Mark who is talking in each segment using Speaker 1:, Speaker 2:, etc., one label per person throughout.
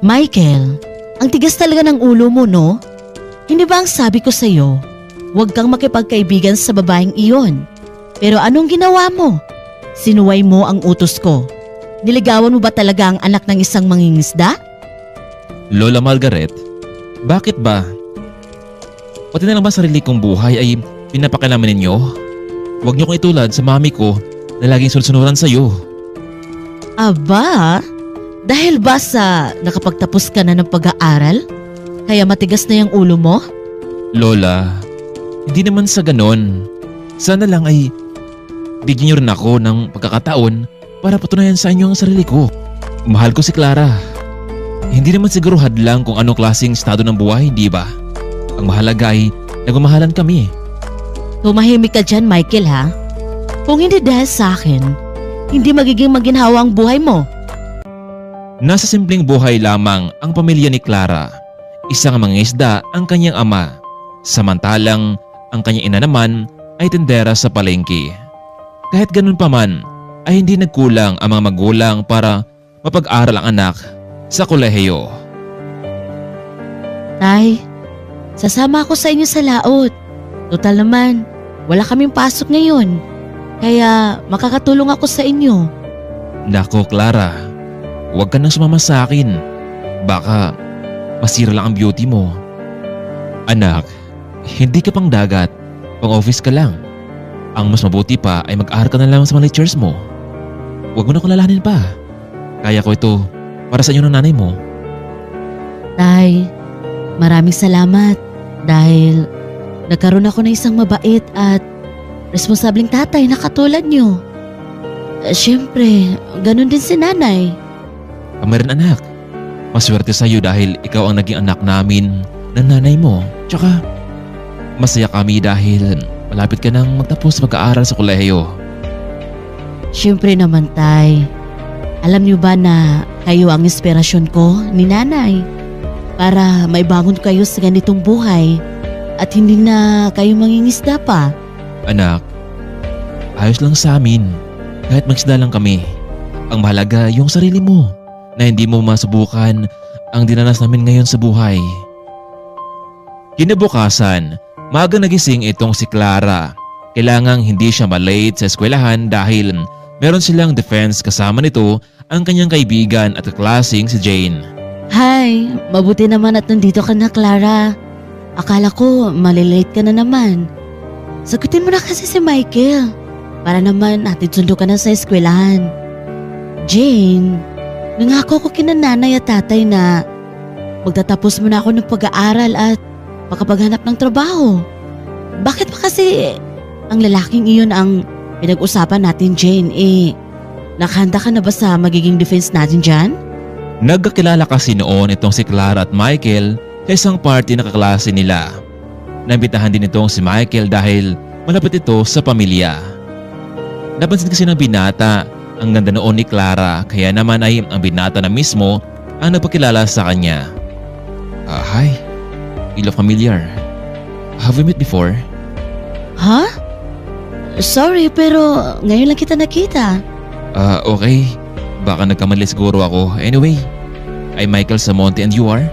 Speaker 1: Michael, ang tigas talaga ng ulo mo, no? Hindi ba ang sabi ko sa'yo, huwag kang makipagkaibigan sa babaeng iyon. Pero anong ginawa mo? Sinuway mo ang utos ko. Niligawan mo ba talaga ang anak ng isang mangingisda?
Speaker 2: Lola Margaret, bakit ba? Pati na lang ba sarili kong buhay ay pinapakialaman ninyo? Huwag niyo kong itulad sa mami ko na laging sunod-sunuran sa'yo.
Speaker 1: Aba, dahil ba sa nakapagtapos ka na ng pag-aaral? Kaya matigas na yung ulo mo?
Speaker 2: Lola, hindi naman sa ganon. Sana lang ay bigyan niyo rin ako ng pagkakataon para patunayan sa inyo ang sarili ko. Mahal ko si Clara. Hindi naman siguro hadlang kung anong klaseng estado ng buhay, di ba? Ang mahalaga ay nagmamahalan kami.
Speaker 1: Tumahimik ka dyan, Michael, ha? Kung hindi dahil sa akin, hindi magiging maginhawa ang buhay mo.
Speaker 2: Nasa simpleng buhay lamang ang pamilya ni Clara. Isang mangingisda ang kanyang ama. Samantalang ang kanyang ina naman ay tendera sa palengke. Kahit ganun pa man, ay hindi nagkulang ang mga magulang para mapag-aral ang anak sa kolehiyo.
Speaker 1: Tay, sasama ako sa inyo sa laot. Total naman, wala kaming pasok ngayon. Kaya makakatulong ako sa inyo.
Speaker 2: Nako Clara, huwag ka nang sumama sa akin. Baka masira lang ang beauty mo. Anak, hindi ka pang dagat, pang office ka lang. Ang mas mabuti pa ay mag-aaral ka na lang sa mga lectures mo. Huwag mo na kulalanin pa. Kaya ko ito para sa inyo ng nanay mo.
Speaker 1: Tay, maraming salamat dahil nagkaroon ako ng isang mabait at responsableng tatay na katulad nyo. Siyempre, ganun din si nanay.
Speaker 2: Kami rin anak. Maswerte sa iyo dahil ikaw ang naging anak namin ng nanay mo. Tsaka masaya kami dahil malapit ka nang magtapos mag-aaral sa kolehiyo.
Speaker 1: Siyempre naman, tay. Alam niyo ba na kayo ang inspirasyon ko ni nanay para maibangon kayo sa ganitong buhay at hindi na kayo mangingisda pa?
Speaker 2: Anak, ayos lang sa amin kahit magsda lang kami. Ang mahalaga yung sarili mo na hindi mo masubukan ang dinanas namin ngayon sa buhay. Kinabukasan, maaga nagising itong si Clara. Kailangang hindi siya malate sa eskwelahan dahil meron silang defense kasama nito ang kanyang kaibigan at kaklaseng si Jane.
Speaker 1: Hi, mabuti naman at nandito ka na, Clara. Akala ko malilate ka na naman. Sagutin mo na kasi si Michael para naman natin sundo ka na sa eskwelahan. Jane, nangako ko kina nanay at tatay na magtatapos muna ako ng pag-aaral at makapaghanap ng trabaho. Bakit pa kasi ang lalaking iyon ang pinag-usapan natin, Jane? Nakahanda ka na ba sa magiging defense natin dyan?
Speaker 2: Nagkakilala kasi noon itong si Clara at Michael sa isang party na kaklase nila. Nambitahan din itong si Michael dahil malapit ito sa pamilya. Napansin kasi ng binata ang ganda noon ni Clara kaya naman ay ang binata na mismo ang nagpakilala sa kanya. Hi, you look familiar. Have we met before?
Speaker 1: Ha? Sorry pero ngayon lang kita nakita.
Speaker 2: Okay. Baka nagkamali siguro ako. Anyway, I'm Michael Samonte and you are?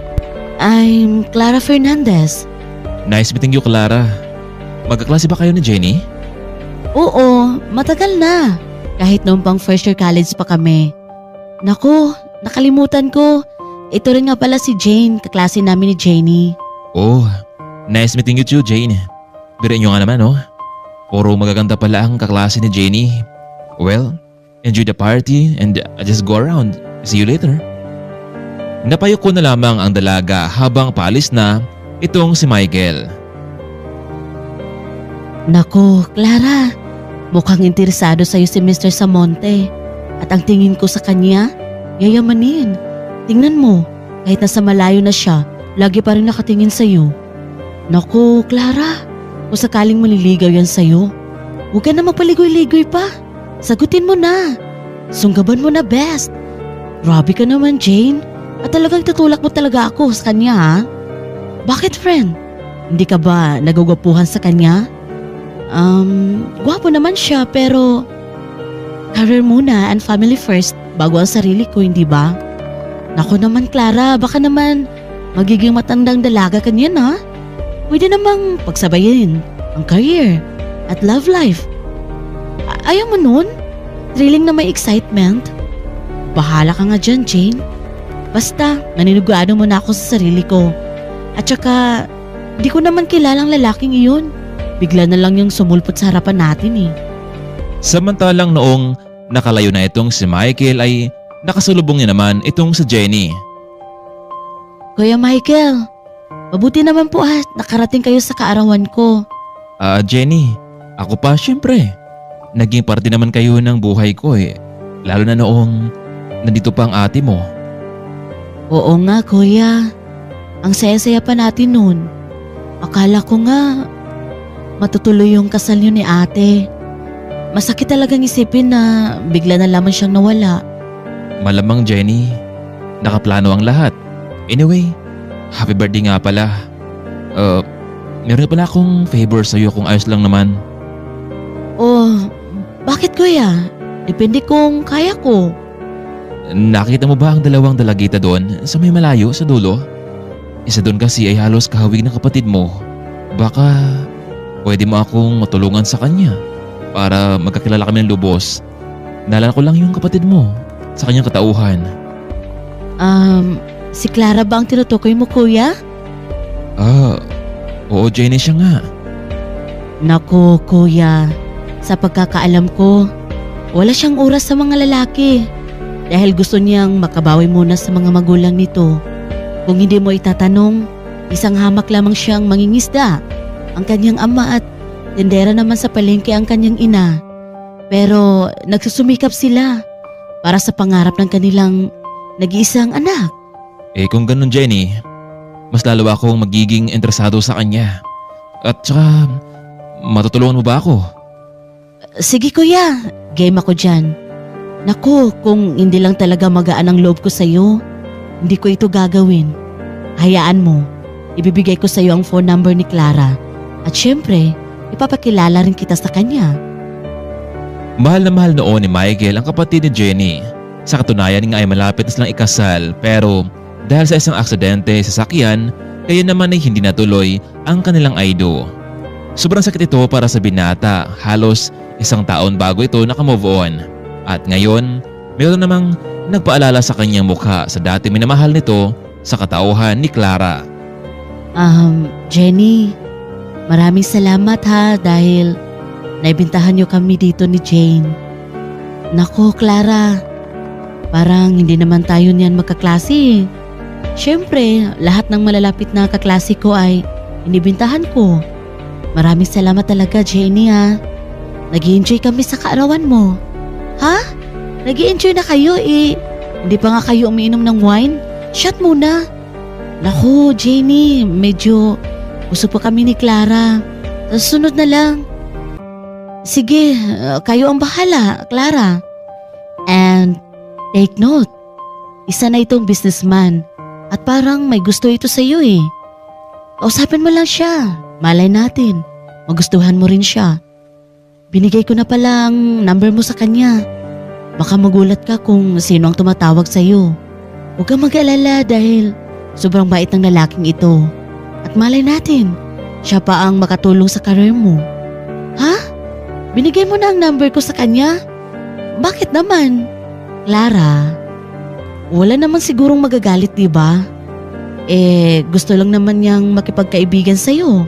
Speaker 1: I'm Clara Fernandez.
Speaker 2: Nice meeting you, Clara. Magkaklase ba kayo ni Jenny?
Speaker 1: Oo, matagal na. Kahit noong pang first year college pa kami. Naku, nakalimutan ko. Ito rin nga pala si Jane, kaklase namin ni Jenny.
Speaker 2: Oh, nice meeting you too, Jane. Biruin nyo nga naman, oh. Puro magaganda pala ang kaklase ni Jenny. Well, enjoy the party and just go around. See you later. Napayok ko na lamang ang dalaga habang paalis na itong si Michael.
Speaker 1: Naku, Clara. Mukhang interesado sa'yo si Mr. Samonte. At ang tingin ko sa kanya, yayamanin. Tingnan mo, kahit nasa malayo na siya, lagi pa rin nakatingin sa'yo. Naku, Clara. Kung sakaling maliligaw yan sa'yo, huwag ka na magpaligoy-ligoy pa. Sagutin mo na. Sunggaban mo na best. Grabe ka naman, Jane. At talagang tutulak mo talaga ako sa kanya, ha? Bakit, friend? Hindi ka ba nagugwapuhan sa kanya? Gwapo naman siya pero career muna and family first bago ang sarili ko, hindi ba? Naku naman Clara, baka naman magiging matandang dalaga ka niyan ha? Pwede namang pagsabayin ang career at love life. Ayaw mo nun? Thrilling na may excitement? Bahala ka nga dyan, Jane. Basta, naninugado mo na ako sa sarili ko. At saka, di ko naman kilalang lalaking iyon. Bigla na lang yung sumulpot sa harapan natin eh.
Speaker 2: Samantalang noong nakalayo na itong si Michael ay nakasalubong niya naman itong si Jenny.
Speaker 1: Kuya Michael, mabuti naman po nakarating kayo sa kaarawan ko.
Speaker 2: Jenny, ako pa syempre. Naging parte naman kayo ng buhay ko eh. Lalo na noong nandito pa ang ate mo.
Speaker 1: Oo nga kuya, ang saya-saya pa natin noon. Akala ko nga matutuloy yung kasal niyo ni ate. Masakit talagang isipin na bigla na lamang siyang nawala.
Speaker 2: Malamang Jenny, nakaplano ang lahat. Anyway, happy birthday nga pala. Meron pala akong favor sa'yo kung ayos lang naman.
Speaker 1: Oh, bakit kuya? Depende kung kaya ko.
Speaker 2: Nakita mo ba ang dalawang dalagita doon sa may malayo sa dulo? Isa doon kasi ay halos kahawig ng kapatid mo. Baka pwede mo akong matulungan sa kanya para magkakilala kami ng lubos. Naalala ko lang yung kapatid mo sa kanyang katauhan.
Speaker 1: Si Clara ba ang tinutukoy mo kuya?
Speaker 2: Oo Jenny siya nga.
Speaker 1: Naku kuya, sa pagkakaalam ko, wala siyang oras sa mga lalaki. Dahil gusto niyang makabawi muna sa mga magulang nito. Kung hindi mo itatanong, isang hamak lamang siyang mangingisda. Ang kanyang ama at tindera naman sa palengke ang kanyang ina. Pero nagsusumikap sila para sa pangarap ng kanilang nag-iisang anak.
Speaker 2: Kung ganun Jenny, mas lalo akong magiging interesado sa kanya. At saka, matutulungan mo ba ako?
Speaker 1: Sige kuya, game ako dyan. Naku, kung hindi lang talaga magaan ang loob ko sa'yo, hindi ko ito gagawin. Hayaan mo, ibibigay ko sa'yo ang phone number ni Clara. At syempre, ipapakilala rin kita sa kanya.
Speaker 2: Mahal na mahal noon ni Michael ang kapatid ni Jenny. Sa katunayan nga ay malapit na silang ikasal pero dahil sa isang aksidente sa sakyan, kaya naman ay hindi natuloy ang kanilang aido. Sobrang sakit ito para sa binata, halos isang taon bago ito nakamove on. At ngayon, mayroon namang nagpaalala sa kanyang mukha sa dati minamahal nito sa katauhan ni Clara.
Speaker 1: Jenny, maraming salamat ha dahil naibintahan niyo kami dito ni Jane. Nako Clara, parang hindi naman tayo niyan magkaklase. Siyempre, lahat ng malalapit na kaklase ko ay inibintahan ko. Maraming salamat talaga Jenny ha. Nag-i-enjoy kami sa kaarawan mo. Ha? Nag-i-enjoy na kayo eh. Hindi pa nga kayo umiinom ng wine? Shot muna. Naku, Jenny, medyo gusto pa kami ni Clara. Sunod na lang. Sige, kayo ang bahala, Clara. And take note, isa na itong businessman at parang may gusto ito sa iyo eh. Kausapin mo lang siya. Malay natin, magustuhan mo rin siya. Binigay ko na pala ang number mo sa kanya. Baka magulat ka kung sino ang tumatawag sa iyo. Huwag kang mag-alala dahil sobrang bait ng lalaking ito. At malay natin, siya pa ang makatulong sa career mo. Ha? Binigay mo na ang number ko sa kanya? Bakit naman? Clara, wala naman sigurong magagalit, di ba? Gusto lang naman niyang makipagkaibigan sa iyo.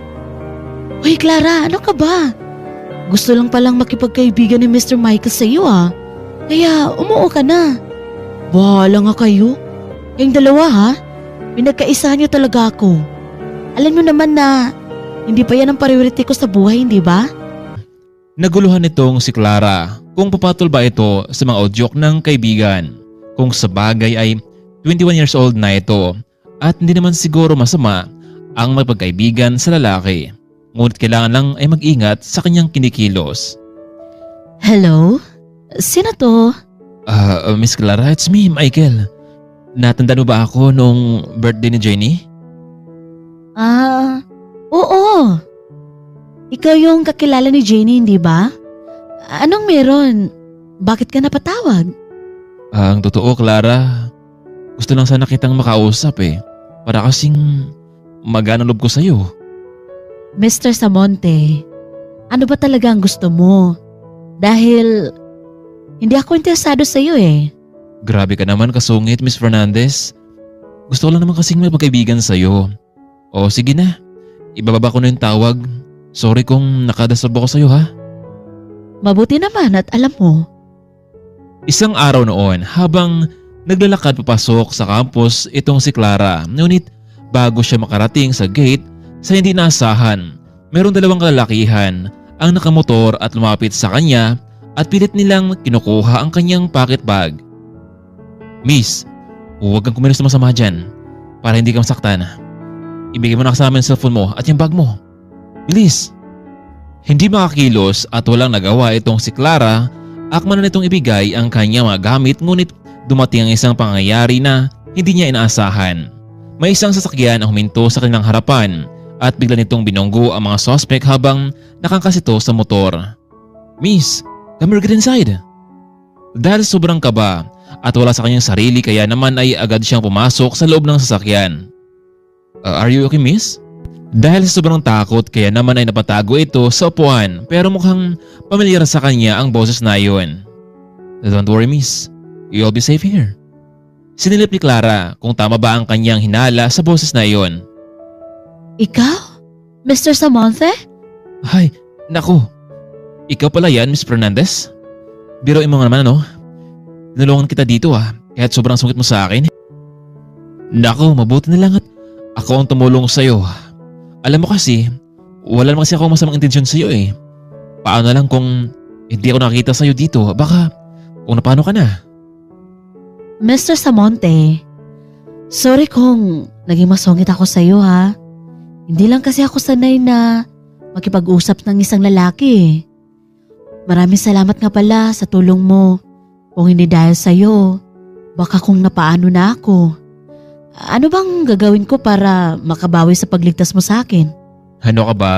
Speaker 1: Hoy Clara, ano ka ba? Gusto lang palang makipagkaibigan ni Mr. Michael sa iyo ah. Kaya umuo ka na. Bahala nga kayo. Yung dalawa ha, pinagkaisahan niyo talaga ako. Alam niyo naman na hindi pa yan ang priority ko sa buhay, hindi ba?
Speaker 2: Naguluhan nitong si Clara kung papatol ba ito sa mga udyok ng kaibigan. Kung sa bagay ay 21 years old na ito at hindi naman siguro masama ang magpagkaibigan sa lalaki. Ngunit kailangan lang ay mag-ingat sa kanyang kinikilos.
Speaker 1: Hello? Sino to?
Speaker 2: Miss Clara, it's me, Michael. Natandaan mo ba ako nung birthday ni Jenny?
Speaker 1: Oo. Ikaw yung kakilala ni Jenny, hindi ba? Anong meron? Bakit ka napatawag?
Speaker 2: Ang totoo, Clara, Gusto lang sana kitang makausap eh. Para kasing magaan ang loob ko sa'yo.
Speaker 1: Mr. Samonte, ano ba talaga ang gusto mo? Dahil hindi ako interesado sa iyo eh.
Speaker 2: Grabe ka naman kasungit, Miss Fernandez. Gusto ko lang naman kasing may pagkaibigan sa'yo. O sige na, ibababa ko na yung tawag. Sorry kung nakadasturb ako sa'yo ha.
Speaker 1: Mabuti naman at alam mo.
Speaker 2: Isang araw noon habang naglalakad papasok sa campus itong si Clara. Ngunit bago siya makarating sa gate sa hindi naasahan, merong dalawang kalalakihan ang nakamotor at lumapit sa kanya at pilit nilang kinukuha ang kanyang pocket bag. Miss, huwag kang kumilos na masama dyan para hindi ka masaktan. Ibigay mo na sa amin ang cellphone mo at yung bag mo. Bilis! Hindi makakilos at walang nagawa itong si Clara, akma na nitong ibigay ang kanyang mga gamit ngunit dumating ang isang pangyayari na hindi niya inaasahan. May isang sasakyan ang huminto sa kanilang harapan at bigla nitong binunggo ang mga suspect habang nakangkasito sa motor. Miss, come here, get inside! Dahil sobrang kaba at wala sa kanyang sarili kaya naman ay agad siyang pumasok sa loob ng sasakyan. Are you okay, miss? Dahil sa sobrang takot kaya naman ay napatago ito sa upuan pero mukhang pamilyar sa kanya ang boses na iyon. Don't worry, miss. You'll be safe here. Sinilip ni Clara kung tama ba ang kanyang hinala sa boses na iyon.
Speaker 1: Ikaw? Mr. Samonte?
Speaker 2: Ay, naku. Ikaw pala yan, Miss Fernandez? Biruin mo nga naman ano? Tinulungan kita dito kahit sobrang sungit mo sa akin. Naku, mabuti na lang at ako ang tumulong sa'yo. Alam mo kasi, wala naman kasi ako masamang intensyon sa'yo eh. Paano na lang kung hindi ako nakita sa'yo dito, baka kung napano ka na.
Speaker 1: Mr. Samonte, sorry kung naging masungit ako sa'yo ha. Hindi lang kasi ako sanay na makipag-usap ng isang lalaki eh. Maraming salamat nga pala sa tulong mo. Kung hindi dahil sa'yo, baka kung napaano na ako. Ano bang gagawin ko para makabawi sa pagligtas mo sa akin?
Speaker 2: Ano ka ba?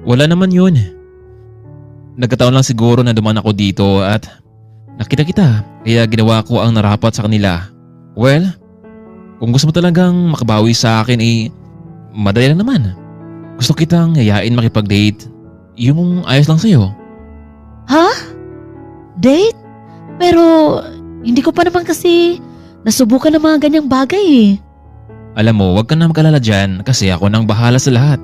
Speaker 2: Wala naman yun. Nagkataon lang siguro na dumaan ako dito at nakita kita kaya ginawa ko ang narapat sa kanila. Well, kung gusto mo talagang makabawi sa akin madali lang naman. Gusto kitang yayain makipag-date. Yung ayos lang sa'yo.
Speaker 1: Ha? Date? Pero hindi ko pa naman kasi nasubukan ng mga ganyang bagay eh.
Speaker 2: Alam mo, huwag ka na mag-alala dyan kasi ako nang bahala sa lahat.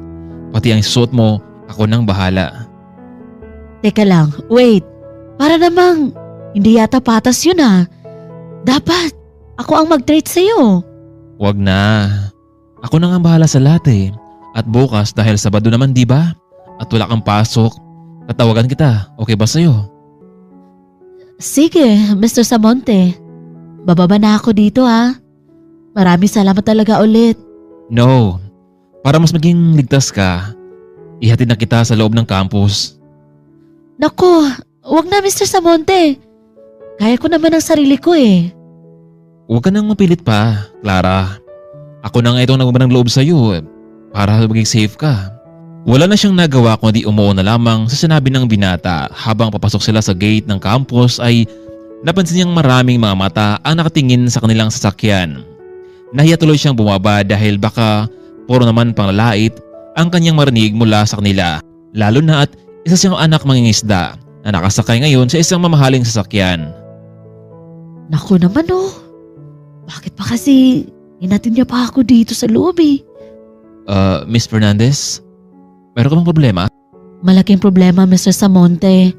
Speaker 2: Pati ang suot mo, ako nang bahala.
Speaker 1: Teka lang, wait. Para namang hindi yata patas yun Dapat ako ang mag-treat sa'yo.
Speaker 2: Huwag na. Ako na nga bahala sa lahat eh. At bukas dahil Sabado naman di ba? At wala kang pasok, tatawagan kita. Okay ba sa'yo?
Speaker 1: Sige, Mr. Samonte. Bababa na ako dito Maraming salamat talaga ulit.
Speaker 2: No. Para mas maging ligtas ka, ihatid na kita sa loob ng campus.
Speaker 1: Naku, wag na Mr. Samonte. Kaya ko naman ang sarili ko eh.
Speaker 2: Huwag ka nang mapilit pa, Clara. Ako na nga itong nagmamahal ng loob sa'yo para maging safe ka. Wala na siyang nagawa kundi umuo na lamang sa sinabi ng binata. Habang papasok sila sa gate ng campus ay napansin niyang maraming mga mata ang nakatingin sa kanilang sasakyan. Nahiya tuloy siyang bumaba dahil baka puro naman panglalait ang kanyang marinig mula sa kanila. Lalo na at isa siyang anak mangingisda na nakasakay ngayon sa isang mamahaling sasakyan.
Speaker 1: Naku naman Bakit pa kasi inatin niya pa ako dito sa loob eh?
Speaker 2: Miss Fernandez, meron ka bang problema?
Speaker 1: Malaking problema, Mr. Samonte.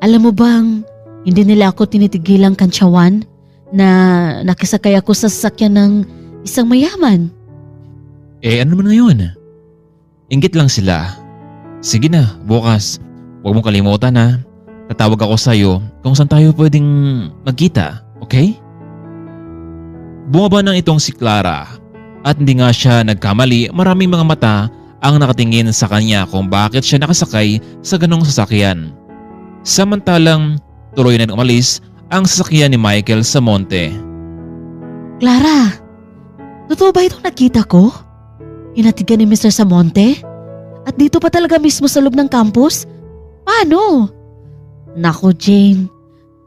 Speaker 1: Alam mo bang, hindi nila ako tinitigilang kantsawan na nakisakay ako sa sasakyan ng isang mayaman.
Speaker 2: Ano naman ngayon? Inggit lang sila. Sige na, bukas. Huwag mong kalimutan tatawag ako sa'yo kung saan tayo pwedeng magkita, okay? Bumaba nang itong si Clara at hindi nga siya nagkamali, maraming mga mata ang nakatingin sa kanya kung bakit siya nakasakay sa ganong sasakyan. Samantalang tuloy na umalis ang sasakyan ni Michael Samonte.
Speaker 1: Clara, totoo ba itong nakita ko? Inatid ka ni Mr. Samonte? At dito pa talaga mismo sa loob ng campus? Paano? Naku Jane,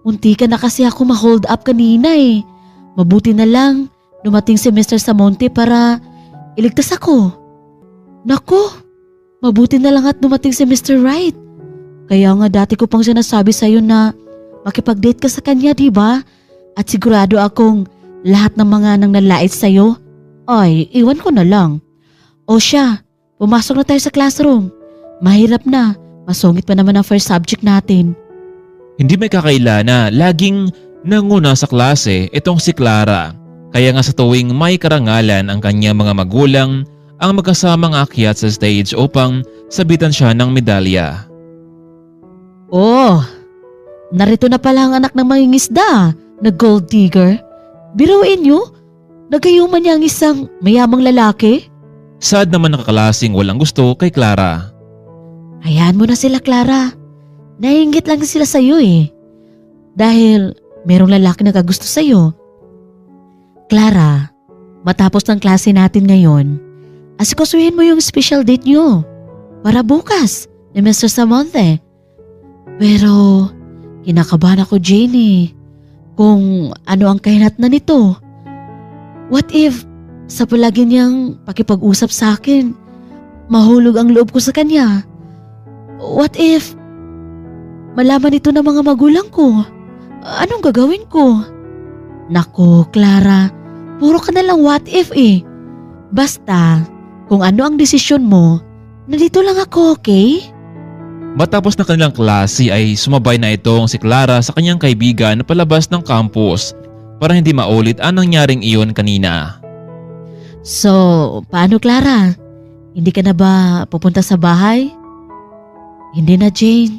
Speaker 1: munti ka na kasi ako ma-hold up kanina eh. Mabuti na lang dumating si Mr. Samonte para iligtas ako. Naku, mabuti na lang at dumating si Mr. Wright. Kaya nga dati ko pang sinasabi sa'yo na makipag-date ka sa kanya, di ba? At sigurado akong lahat ng mga nang nalait sa'yo, ay iwan ko na lang. O siya, pumasok na tayo sa classroom. Mahirap na, masungit pa naman ang first subject natin.
Speaker 2: Hindi may kakaila na laging nanguna sa klase itong si Clara. Kaya nga sa tuwing may karangalan ang kanyang mga magulang ang magkasamang akyat sa stage upang sabitan siya ng medalya.
Speaker 1: Oh, narito na pala ang anak ng mangingisda na gold digger. Biruin niyo, nagayuman niya ang isang mayamang lalaki.
Speaker 2: Sad naman ang kakalasing walang gusto kay Clara.
Speaker 1: Hayaan mo na sila, Clara. Naiinggit lang sila sa'yo eh. Dahil merong lalaki na kagusto sa'yo. Clara, matapos ng klase natin ngayon, asikasuhin mo yung special date nyo para bukas ni Mr. Samonte. Pero kinakabahan ako, Jane eh, kung ano ang kahinatnan nito. What if sa palagi niyang pakipag-usap sa akin, mahulog ang loob ko sa kanya? What if malaman ito ng mga magulang ko? Anong gagawin ko? Nako, Clara, puro ka na lang what if eh. Basta, kung ano ang desisyon mo, nandito lang ako, okay?
Speaker 2: Matapos ng kanilang klase ay sumabay na itong si Clara sa kanyang kaibigan na palabas ng campus para hindi maulit ang nangyaring iyon kanina.
Speaker 1: So, paano, Clara? Hindi ka na ba pupunta sa bahay? Hindi na, Jane.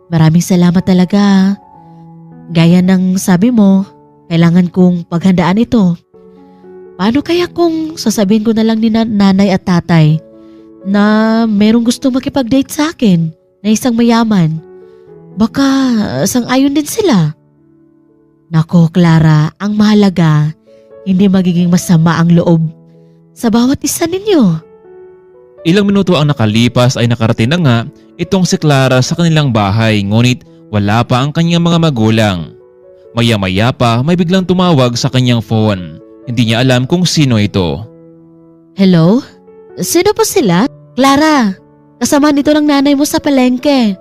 Speaker 1: Maraming salamat talaga. Gaya ng sabi mo, kailangan kong paghandaan ito. Paano kaya kung sasabihin ko na lang ni nanay at tatay na merong gusto makipag-date sa akin na isang mayaman? Baka sang-ayon din sila. Nako, Clara, ang mahalaga, hindi magiging masama ang loob sa bawat isa ninyo.
Speaker 2: Ilang minuto ang nakalipas ay nakarating na nga itong si Clara sa kanilang bahay, ngunit wala pa ang kanyang mga magulang. Maya-maya pa may biglang tumawag sa kanyang phone. Hindi niya alam kung sino ito.
Speaker 1: Hello? Sino po sila? Clara, kasama nito ng nanay mo sa palengke.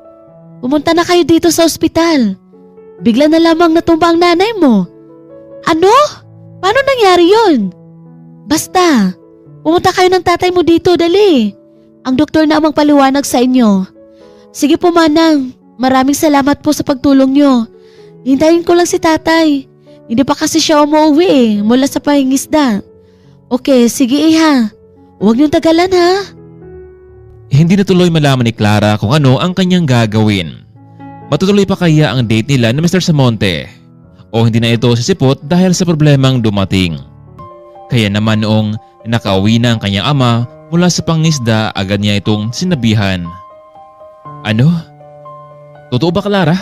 Speaker 1: Pumunta na kayo dito sa ospital. Bigla na lamang natumba ang nanay mo. Ano? Paano nangyari yun? Basta, pumunta kayo ng tatay mo dito, dali. Ang doktor na amang paliwanag sa inyo. Sige po, Manang. Maraming salamat po sa pagtulong nyo. Hintayin ko lang si tatay. Hindi pa kasi siya umuwi mula sa pangingisda. Okay, sige iha. Huwag niyong tagalan ha.
Speaker 2: Hindi na tuloy malaman ni Clara kung ano ang kanyang gagawin. Matutuloy pa kaya ang date nila ni Mr. Samonte? O hindi na ito sisipot dahil sa problemang dumating? Kaya naman noong nakauwi na ang kanyang ama mula sa pangisda, agad niya itong sinabihan. Ano? Totoo ba, Clara?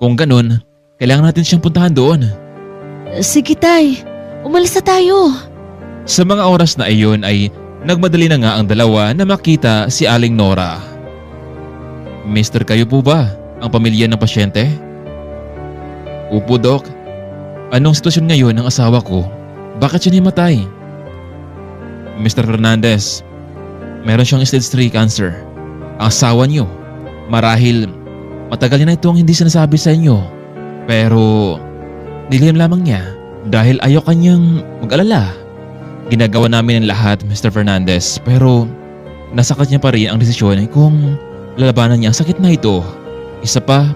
Speaker 2: Kung ganun, kailangan natin siyang puntahan doon.
Speaker 1: Sige tay, umalis na tayo.
Speaker 2: Sa mga oras na iyon ay nagmadali na nga ang dalawa na makita si Aling Nora. Mister, kayo po ba ang pamilya ng pasyente? Upo, Doc. Anong sitwasyon ngayon ng asawa ko? Bakit siya namatay? Mr. Fernandez, meron siyang stage 3 cancer. Ang asawa niyo, marahil matagal na itong hindi sinasabi sa inyo. Pero nilihim lamang niya dahil ayaw kanyang mag-alala. Ginagawa namin ang lahat, Mr. Fernandez, pero nasa kanya pa rin ang desisyon kung lalabanan niya ang sakit na ito. Isa pa,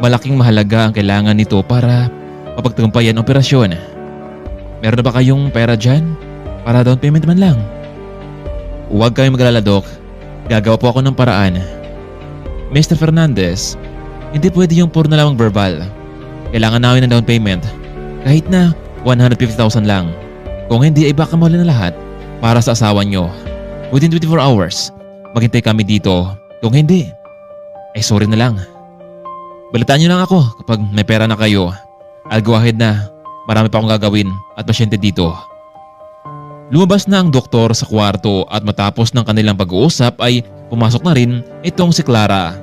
Speaker 2: malaking mahalaga ang kailangan nito para mapagtagumpayan ang operasyon. Meron na ba kayong pera dyan? Para down payment man lang. Huwag kayong mag-alala, Doc. Gagawa po ako ng paraan. Mr. Fernandez, hindi pwede yung puro na lamang verbal. Kailangan namin ng down payment. Kahit na 150,000 lang. Kung hindi ay baka mawala na lahat para sa asawa nyo. Within 24 hours, maghintay kami dito. Kung hindi, ay sorry na lang. Balitaan nyo lang ako kapag may pera na kayo. I'll go ahead na. Marami pa akong gagawin at pasyente dito. Lumabas na ang doktor sa kwarto at matapos ng kanilang pag-uusap ay pumasok na rin itong si Clara.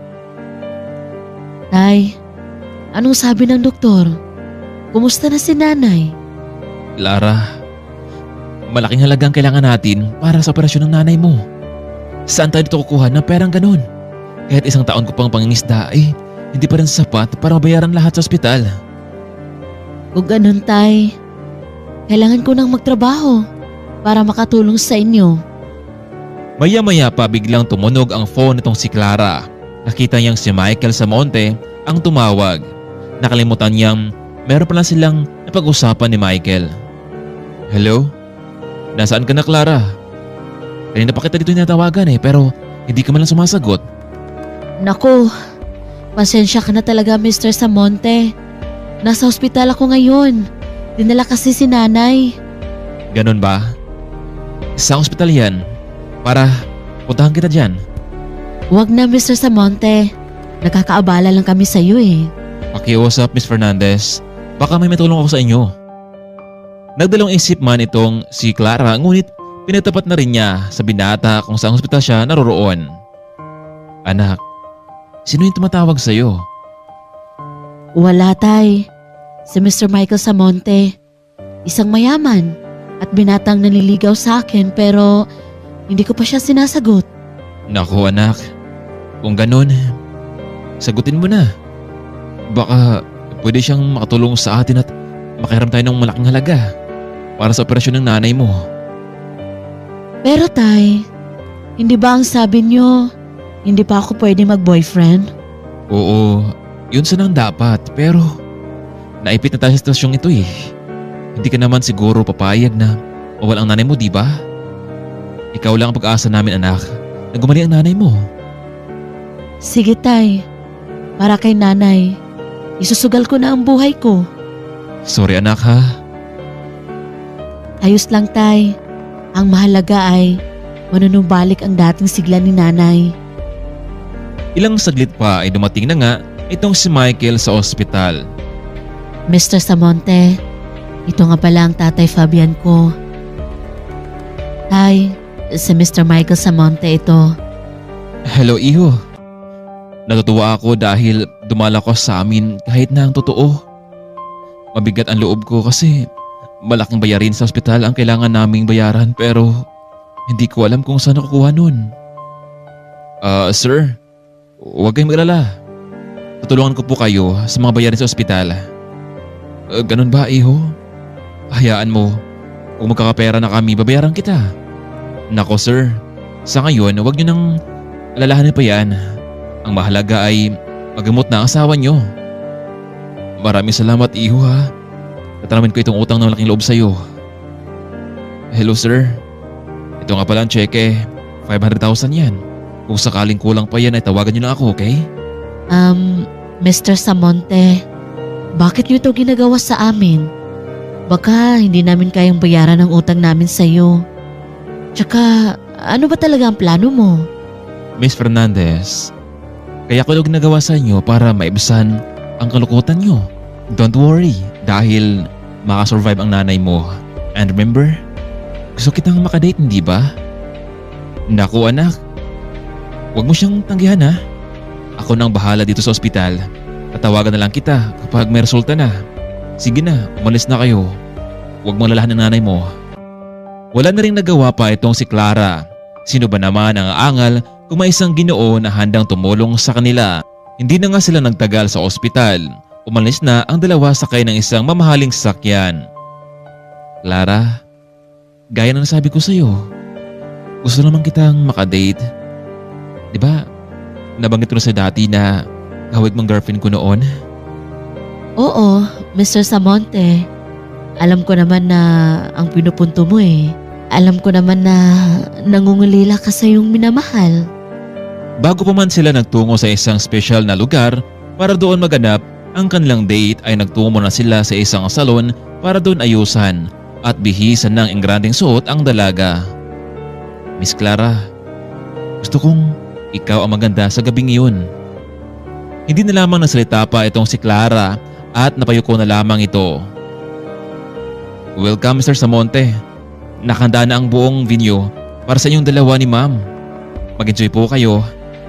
Speaker 1: Tay, anong sabi ng doktor? Kumusta na si nanay?
Speaker 2: Clara, malaking halagang kailangan natin para sa operasyon ng nanay mo. Saan tayo dito kukuha ng perang ganun? Kahit isang taon ko pang pangingisda ay hindi pa rin sapat para mabayaran lahat sa ospital.
Speaker 1: Kung ganun, Tay, kailangan ko nang magtrabaho para makatulong sa inyo.
Speaker 2: Maya-maya pa biglang tumunog ang phone nitong si Clara. Nakita niyang si Michael Samonte ang tumawag. Nakalimutan niyang meron pala silang napag-usapan ni Michael. Hello? Nasaan ka na, Clara? Kanina pa kita dito tinatawagan pero hindi ka man lang sumasagot.
Speaker 1: Naku, pasensya ka na talaga, Mr. Samonte. Nasa ospital ako ngayon. Dinala kasi si nanay.
Speaker 2: Ganon ba? Sa ospital yan para puntahan kita dyan.
Speaker 1: Huwag na, Mr. Samonte. Nakakaabala lang kami sa iyo
Speaker 2: Pakiusap, Miss Fernandez. Baka may matulong ako sa inyo. Nagdalawang isip man itong si Clara ngunit pinatapat na rin niya sa binata kung saan ospital siya naroroon. Anak, sino yung tumatawag sa iyo?
Speaker 1: Wala, Tay. Si Mr. Michael Samonte. Isang mayaman at binatang nanliligaw sa akin pero hindi ko pa siya sinasagot.
Speaker 2: Naku anak, kung ganun, sagutin mo na. Baka pwede siyang makatulong sa atin at makiram tayo ng malaking halaga para sa operasyon ng nanay mo.
Speaker 1: Pero Tay, hindi ba ang sabi niyo, hindi pa ako pwede mag-boyfriend?
Speaker 2: Oo, yun sanang dapat pero naipit na tayo sa sitasyong ito Hindi ka naman siguro papayag na mawala ang nanay mo, di ba? Ikaw lang ang pag-asa namin anak na gumaling ang nanay mo.
Speaker 1: Sige Tay, para kay nanay, isusugal ko na ang buhay ko.
Speaker 2: Sorry anak ha.
Speaker 1: Ayos lang Tay, ang mahalaga ay manunumbalik ang dating sigla ni nanay.
Speaker 2: Ilang saglit pa ay dumating na nga itong si Michael sa ospital.
Speaker 1: Mr. Samonte, ito nga pala ang tatay Fabian ko. Tay, si Mr. Michael Samonte ito.
Speaker 2: Hello iho. Natutuwa ako dahil dumala ko sa amin kahit na ang totoo. Mabigat ang loob ko kasi malaking bayarin sa ospital ang kailangan naming bayaran pero hindi ko alam kung saan nakukuha nun. Sir, huwag kayong mag-alala. Tutulungan ko po kayo sa mga bayarin sa ospital. Ganun ba iho? Hayaan mo, kung magkakapera na kami babayaran kita. Nako sir, sa ngayon huwag niyo nang alalahanin pa yan. Ang mahalaga ay magamot na ang asawa niyo. Maraming salamat iho ha. Tatanamin ko itong utang na malaking loob sa iyo. Hello sir, ito nga pala ang cheque, 500,000 yan. Kung sakaling kulang pa yan ay tawagan niyo lang ako, okay?
Speaker 1: Mr. Samonte, bakit niyo ito ginagawa sa amin? Baka hindi namin kayang bayaran ang utang namin sa iyo. Tsaka, ano ba talaga ang plano mo?
Speaker 2: Miss Fernandez, kaya ko ito ginagawa sa inyo para maibsan ang kalukutan niyo. Don't worry dahil makasurvive ang nanay mo. And remember, gusto kitang makadate, hindi ba? Naku anak, huwag mo siyang tanggihan ha. Ako nang bahala dito sa ospital. Tatawagan na lang kita kapag may resulta na. Sige na, umalis na kayo. Huwag mong lalahan ng nanay mo. Wala na rin nagawa pa itong si Clara. Sino ba naman ang aangal kung may isang Ginoo na handang tumulong sa kanila? Hindi na nga sila nagtagal sa ospital. Umalis na ang dalawa sakay ng isang mamahaling sasakyan. Clara, gaya ng nasabi ko sa'yo, gusto naman kitang makadate. Diba, nabanggit ko na sa dati na hawig mong girlfriend ko noon?
Speaker 1: Oo, Mr. Samonte. Alam ko naman na ang pinupunto mo Alam ko naman na nangungulila ka sa iyong minamahal.
Speaker 2: Bago pa man sila nagtungo sa isang special na lugar para doon maganap ang kanilang date ay nagtungo na sila sa isang salon para doon ayusan at bihisan ng engranding suot ang dalaga. Miss Clara, gusto kong ikaw ang maganda sa gabing iyon. Hindi na lamang nasalita pa itong si Clara at napayuko na lamang ito. Welcome Mr. Samonte. Nakahanda na ang buong venue para sa inyong dalawa ni ma'am. Mag-enjoy po kayo.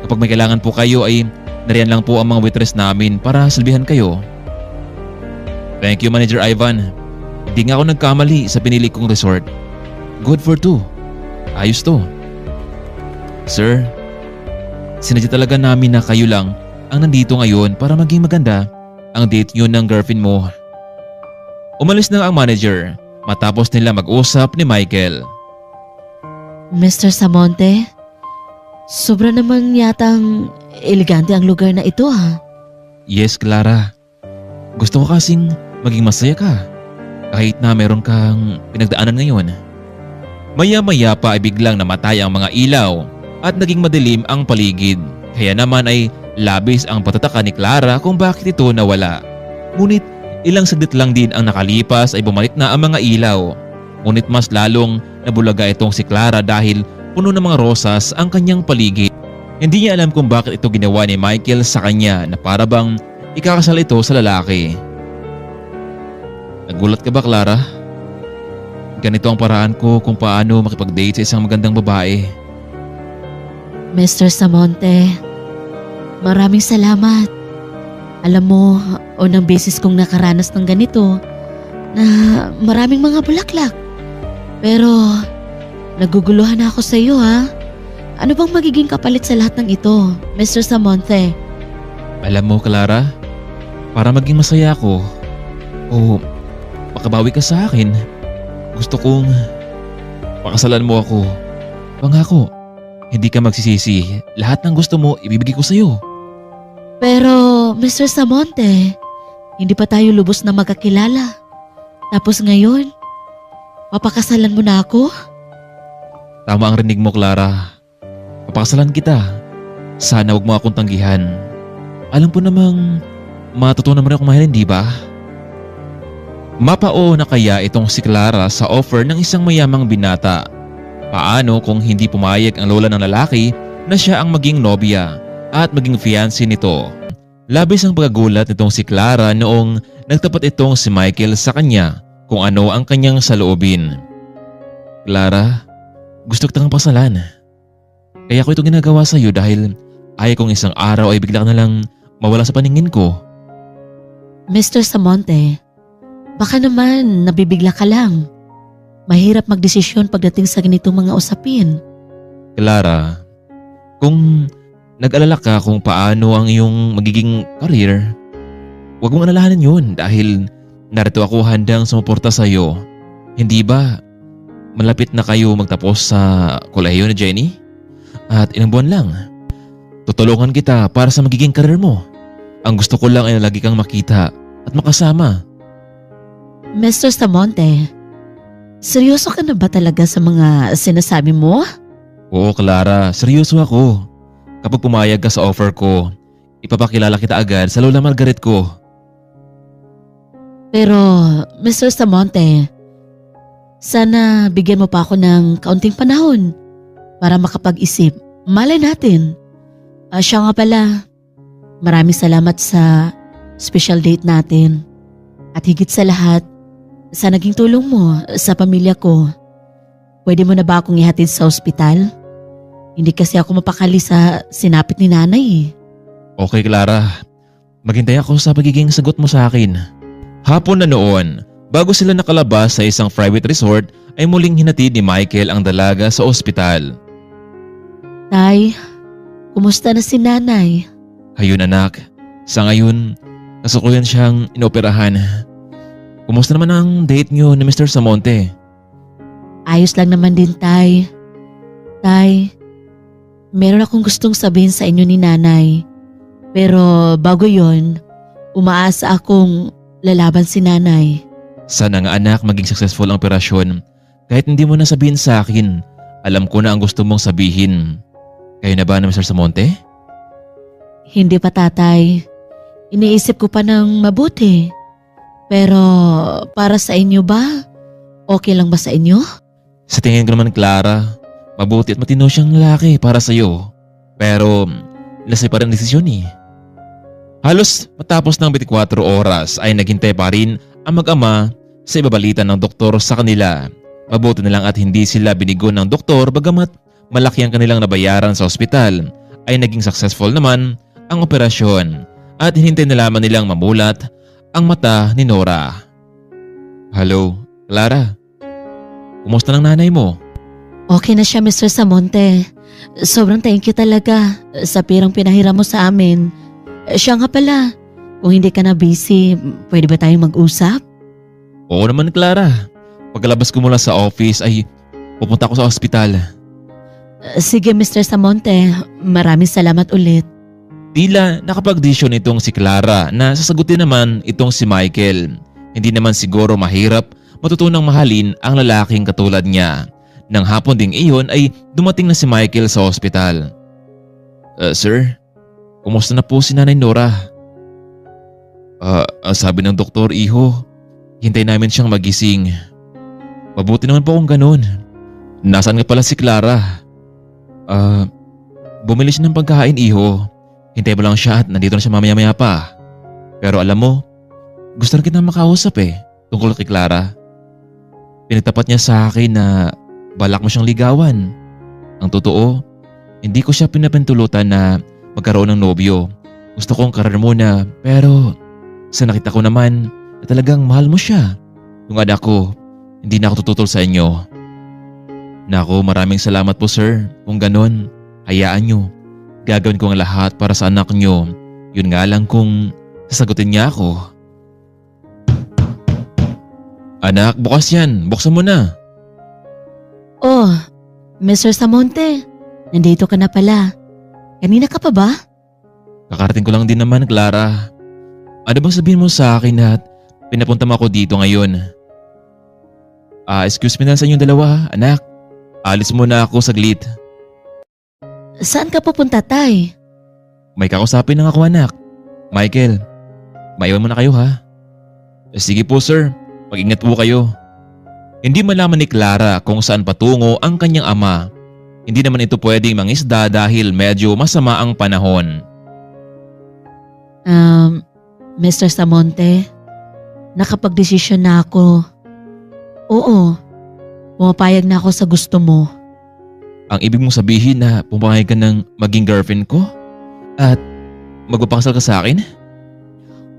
Speaker 2: Kapag may kailangan po kayo ay nariyan lang po ang mga waitress namin para silbihan kayo. Thank you Manager Ivan. Hindi nga ako nagkamali sa pinili kong resort. Good for two. Ayos to. Sir, sinadya talaga namin na kayo lang ang nandito ngayon para maging maganda ang date nyo ng girlfriend mo. Umalis na ang manager matapos nila mag-usap ni Michael.
Speaker 1: Mr. Samonte, sobra naman yatang elegante ang lugar na ito ha.
Speaker 2: Yes, Clara. Gusto ko kasing maging masaya ka kahit na meron kang pinagdaanan ngayon. Maya-maya pa ay biglang namatay ang mga ilaw at naging madilim ang paligid. Kaya naman ay labis ang patataka ni Clara kung bakit ito nawala. Ngunit ilang saglit lang din ang nakalipas ay bumalik na ang mga ilaw. Ngunit mas lalong nabulaga itong si Clara dahil puno ng mga rosas ang kanyang paligid. Hindi niya alam kung bakit ito ginawa ni Michael sa kanya na para bang ikakasal ito sa lalaki. Nagulat ka ba, Clara? Ganito ang paraan ko kung paano makipag-date sa isang magandang babae.
Speaker 1: Mr. Samonte, maraming salamat. Alam mo, unang beses kong nakaranas ng ganito na maraming mga bulaklak. Pero naguguluhan ako sa iyo ha. Ano bang magiging kapalit sa lahat ng ito, Mr. Samonte?
Speaker 2: Alam mo, Clara, para maging masaya ako o makabawi ka sa akin, gusto kong pakasalan mo ako. Pangako, hindi ka magsisisi. Lahat ng gusto mo, ibibigay ko sa iyo.
Speaker 1: Pero Mr. Samonte, hindi pa tayo lubos na magkakilala. Tapos ngayon, papakasalan mo na ako?
Speaker 2: Tama ang rinig mo, Clara. Papakasalan kita. Sana wag mo akong tanggihan. Alam ko namang matutunan mo rin akong mahalin, di ba? Mapao na kaya itong si Clara sa offer ng isang mayamang binata? Paano kung hindi pumayag ang lola ng lalaki na siya ang maging nobya at maging fiancé nito? Labis ang pagkagulat nitong si Clara noong nagtapat itong si Michael sa kanya kung ano ang kanyang saloobin. Clara, gusto kitang pasalan. Kaya ko ito ginagawa sa iyo dahil ayaw kong isang araw ay bigla ka na lang mawala sa paningin ko.
Speaker 1: Mr. Samonte, baka naman nabibigla ka lang. Mahirap magdesisyon pagdating sa ganitong mga usapin.
Speaker 2: Clara, kung nag-alala ka kung paano ang iyong magiging career, huwag mong alalahanin yun dahil narito ako handang sumuporta sa iyo. Hindi ba malapit na kayo magtapos sa kolehiyo ni Jenny? At ilang buwan lang, tutulungan kita para sa magiging career mo. Ang gusto ko lang ay lagi kang makita at makasama.
Speaker 1: Mr. Samonte, seryoso ka na ba talaga sa mga sinasabi mo?
Speaker 2: Oo, Clara, seryoso ako. Kapag pumayag ka sa offer ko, ipapakilala kita agad sa Lola Margaret ko.
Speaker 1: Pero Mr. Samonte, sana bigyan mo pa ako ng kaunting panahon para makapag-isip. Malay natin. Siya nga pala, maraming salamat sa special date natin. At higit sa lahat, sa naging tulong mo sa pamilya ko. Pwede mo na ba akong ihatid sa ospital? Hindi kasi ako mapakali sa sinapit ni nanay eh.
Speaker 2: Okay, Clara. Maghintay ako sa pagiging sagot mo sa akin. Hapon na noon, bago sila nakalabas sa isang private resort, ay muling hinatid ni Michael ang dalaga sa ospital.
Speaker 1: Tay, kumusta na si nanay?
Speaker 2: Ayun anak, sa ngayon, kasalukuyan siyang inoperahan. Kumusta naman ang date niyo ni Mr. Samonte?
Speaker 1: Ayos lang naman din, Tay. Tay, meron akong gustong sabihin sa inyo ni nanay. Pero bago yon, umaasa akong lalaban si nanay.
Speaker 2: Sana nga anak maging successful ang operasyon. Kahit hindi mo na sabihin sa akin, alam ko na ang gusto mong sabihin. Kayo na ba na Mr. Samonte?
Speaker 1: Hindi pa, tatay. Iniisip ko pa ng mabuti. Pero para sa inyo ba? Okay lang ba sa inyo?
Speaker 2: Sa tingin ko naman, Clara, mabuti at matino siyang lalaki para sa iyo. Pero nasa pa rin ang desisyon eh. Halos matapos ng 24 oras ay naghintay pa rin ang mag-ama sa ibabalitan ng doktor sa kanila. Mabuti na lang at hindi sila binigo ng doktor bagamat malaki ang kanilang nabayaran sa ospital, ay naging successful naman ang operasyon at hinintay na lamang nilang mamulat ang mata ni Nora. Hello, Clara, kumusta ng nanay mo?
Speaker 1: Okay na siya, Mr. Samonte. Sobrang thank you talaga sa pirang pinahiram mo sa amin. Siya nga pala, kung hindi ka na busy, pwede ba tayong mag-usap?
Speaker 2: Oo naman Clara. Pagkalabas ko mula sa office ay pupunta ako sa ospital.
Speaker 1: Sige, Mr. Samonte. Maraming salamat ulit.
Speaker 2: Tila nakapag-desisyon itong si Clara na sasagutin naman itong si Michael. Hindi naman siguro mahirap matutunang mahalin ang lalaking katulad niya. Nang hapon ding iyon ay dumating na si Michael sa ospital. Sir, kumusta na po si Nanay Nora? Sabi ng doktor, iho, hintay namin siyang magising. Mabuti naman po kung ganun. Nasaan nga pala si Clara? Bumili siya ng pagkain, iho. Hintay mo lang siya at nandito na siya mamaya-maya pa. Pero alam mo, gusto rin kitang makausap tungkol kay Clara. Pinagtapat niya sa akin na balak mo siyang ligawan. Ang totoo, hindi ko siya pinapintulutan na magkaroon ng nobyo. Gusto kong karar muna pero sa nakita ko naman na talagang mahal mo siya. Tungad ako, hindi na ako tututol sa inyo. Nako, maraming salamat po sir. Kung ganon, hayaan nyo. Gagawin ko ang lahat para sa anak nyo. Yun nga lang kung sasagutin niya ako. Anak, bukas yan. Buksan mo na.
Speaker 1: Oh, Mr. Samonte, nandito ka na pala. Kanina ka pa ba?
Speaker 2: Kakarating ko lang din naman, Clara. Ano bang sabihin mo sa akin at pinapunta mo ako dito ngayon? Excuse me na sa inyong dalawa, anak. Alis muna ako saglit.
Speaker 1: Saan ka pupunta, tay?
Speaker 2: May kakusapin lang ako, anak. Michael, maiwan mo na kayo ha? Sige po sir, mag-ingat po kayo. Hindi malaman ni Clara kung saan patungo ang kanyang ama. Hindi naman ito pwedeng mangisda dahil medyo masama ang panahon.
Speaker 1: Mr. Samonte, nakapag-desisyon na ako. Oo, pumapayag na ako sa gusto mo.
Speaker 2: Ang ibig mong sabihin na pumayag ka ng maging girlfriend ko? At magpapakasal ka sa akin?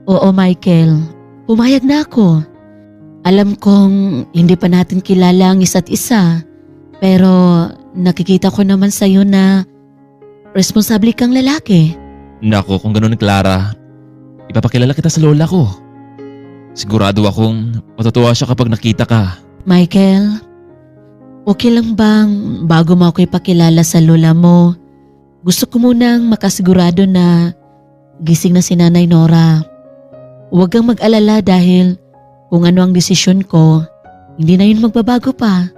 Speaker 1: Oo, Michael, pumayag na ako. Alam kong hindi pa natin kilala ang isa't isa, pero nakikita ko naman sa'yo na responsable kang lalaki.
Speaker 2: Nako, kung gano'n Clara, ipapakilala kita sa lola ko. Sigurado akong matutuwa siya kapag nakita ka.
Speaker 1: Michael, okay lang bang bago mo ako ipakilala sa lola mo, gusto ko munang makasigurado na gising na si Nanay Nora. Huwag kang mag-alala dahil kung ano ang desisyon ko, hindi na yun magbabago pa.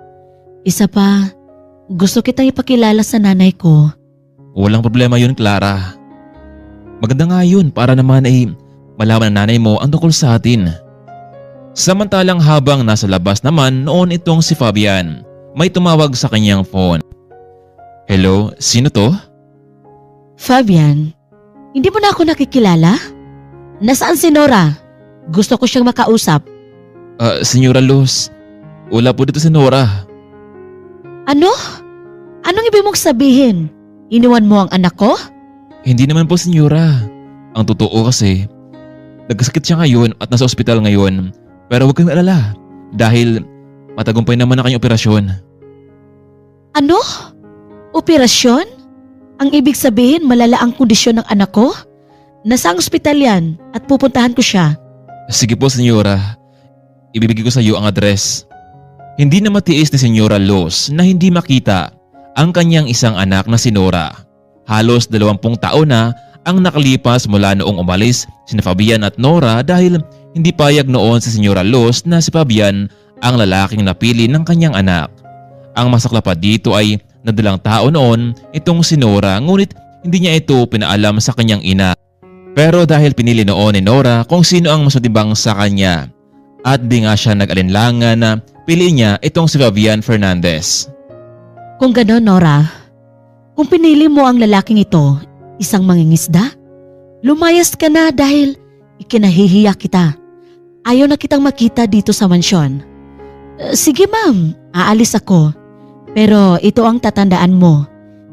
Speaker 1: Isa pa, gusto kitang ipakilala sa nanay ko.
Speaker 2: Walang problema yun, Clara. Maganda nga yun para naman ay malaman ng nanay mo ang tungkol sa atin. Samantalang habang nasa labas naman noon itong si Fabian, may tumawag sa kanyang phone. Hello, sino to?
Speaker 1: Fabian, hindi mo na ako nakikilala? Nasaan si Nora? Gusto ko siyang makausap.
Speaker 2: Senyora Luz, wala po dito si Nora.
Speaker 1: Ano? Anong ibig mong sabihin? Iniwan mo ang anak ko?
Speaker 2: Hindi naman po senyora. Ang totoo kasi, nagkasakit siya ngayon at nasa ospital ngayon. Pero huwag kang alala dahil matagumpay naman na kanyang operasyon.
Speaker 1: Ano? Operasyon? Ang ibig sabihin malala ang kondisyon ng anak ko? Nasa ospital yan at pupuntahan ko siya.
Speaker 2: Sige po senyora. Ibibigay ko sa iyo ang address. Hindi na matiis ni Senyora Luz na hindi makita ang kanyang isang anak na si Nora. Halos 20 taon na ang nakalipas mula noong umalis sina Fabian at Nora dahil hindi payag noon si Senyora Luz na si Fabian ang lalaking napili ng kanyang anak. Ang masakla pa dito ay nadalang tao noon itong si Nora ngunit hindi niya ito pinaalam sa kanyang ina. Pero dahil pinili noon ni Nora kung sino ang masutibang sa kanya, at di nga siya nag-alinlangan na piliin niya itong si Fabian Fernandez.
Speaker 1: Kung gano'n, Nora, kung pinili mo ang lalaking ito, isang mangingisda, lumayas ka na dahil ikinahihiya kita. Ayaw na kitang makita dito sa mansyon. Sige ma'am, aalis ako. Pero ito ang tatandaan mo.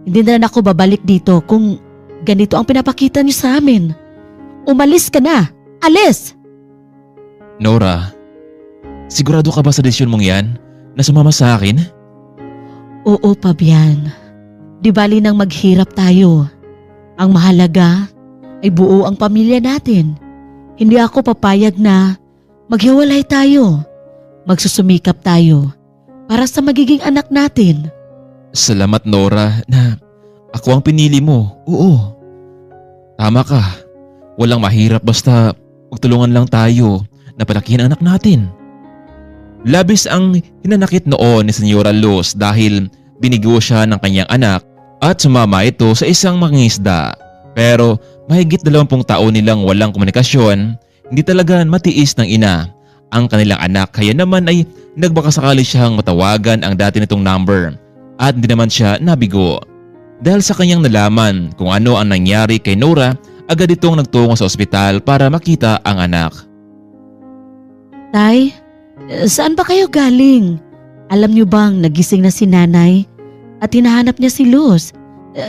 Speaker 1: Hindi na ako babalik dito kung ganito ang pinapakita niyo sa amin. Umalis ka na! Alis!
Speaker 2: Nora, Sigurado ka ba sa desisyon mong yan na sumama sa akin?
Speaker 1: Oo, Fabian. Di bali nang maghirap tayo. Ang mahalaga ay buo ang pamilya natin. Hindi ako papayag na maghiwalay tayo. Magsusumikap tayo para sa magiging anak natin.
Speaker 2: Salamat Nora na ako ang pinili mo. Oo. Tama ka. Walang mahirap basta magtulungan lang tayo na palakihin ang anak natin. Labis ang hinanakit noon ni Senyora Luz dahil binigo siya ng kanyang anak at sumama ito sa isang mangingisda. Pero mahigit 20 taon nilang walang komunikasyon, hindi talaga matiis ng ina ang kanilang anak kaya naman ay nagbakasakali siyang matawagan ang dati nitong number at hindi naman siya nabigo. Dahil sa kanyang nalaman kung ano ang nangyari kay Nora, agad itong nagtungo sa ospital para makita ang anak.
Speaker 1: Tay, saan ba kayo galing? Alam niyo bang nagising na si nanay at hinahanap niya si Luz?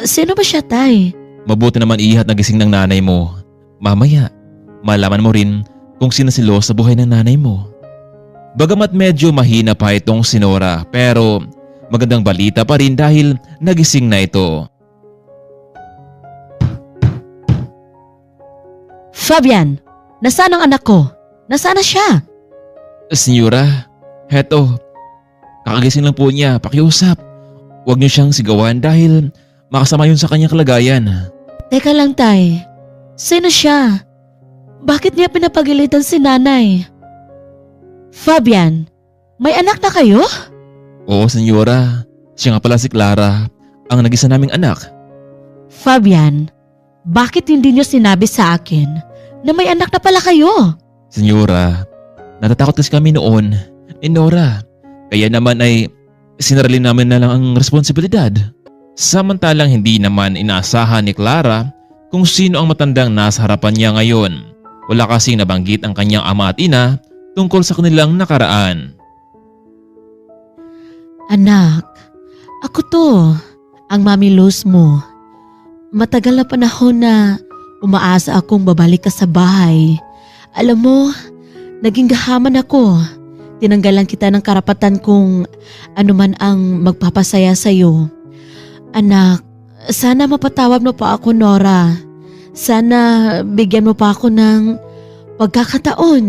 Speaker 1: Sino ba siya, Tay?
Speaker 2: Mabuti naman ihat na gising ng nanay mo. Mamaya, malaman mo rin kung sino si Luz sa buhay ng nanay mo. Bagamat medyo mahina pa itong si Nora pero magandang balita pa rin dahil nagising na ito.
Speaker 1: Fabian, nasaan ang anak ko? Nasaan na siya?
Speaker 2: Senyora, heto. Kakagising lang po niya, pakiusap. Huwag niyo siyang sigawan dahil makasama yun sa kanyang kalagayan.
Speaker 1: Teka lang, Tay. Sino siya? Bakit niya pinapagalitan si nanay? Fabian, may anak na kayo?
Speaker 2: Oo, senyora. Siya nga pala si Clara, ang nag-isa naming anak.
Speaker 1: Fabian, bakit hindi niyo sinabi sa akin na may anak na pala kayo?
Speaker 2: Senyora, natatakot kasi kami noon ni Nora. Kaya naman ay sinarili namin na lang ang responsibilidad. Samantalang hindi naman inaasahan ni Clara kung sino ang matandang nasa harapan niya ngayon. Wala kasing nabanggit ang kanyang ama at ina tungkol sa kanilang nakaraan.
Speaker 1: Anak, ako to, ang Mami Luz mo. Matagal na panahon na umaasa akong babalik ka sa bahay. Alam mo, naging gahaman ako. Tinanggalan kita ng karapatan kung ano man ang magpapasaya sa'yo. Anak, sana mapatawad mo pa ako, Nora. Sana bigyan mo pa ako ng pagkakataon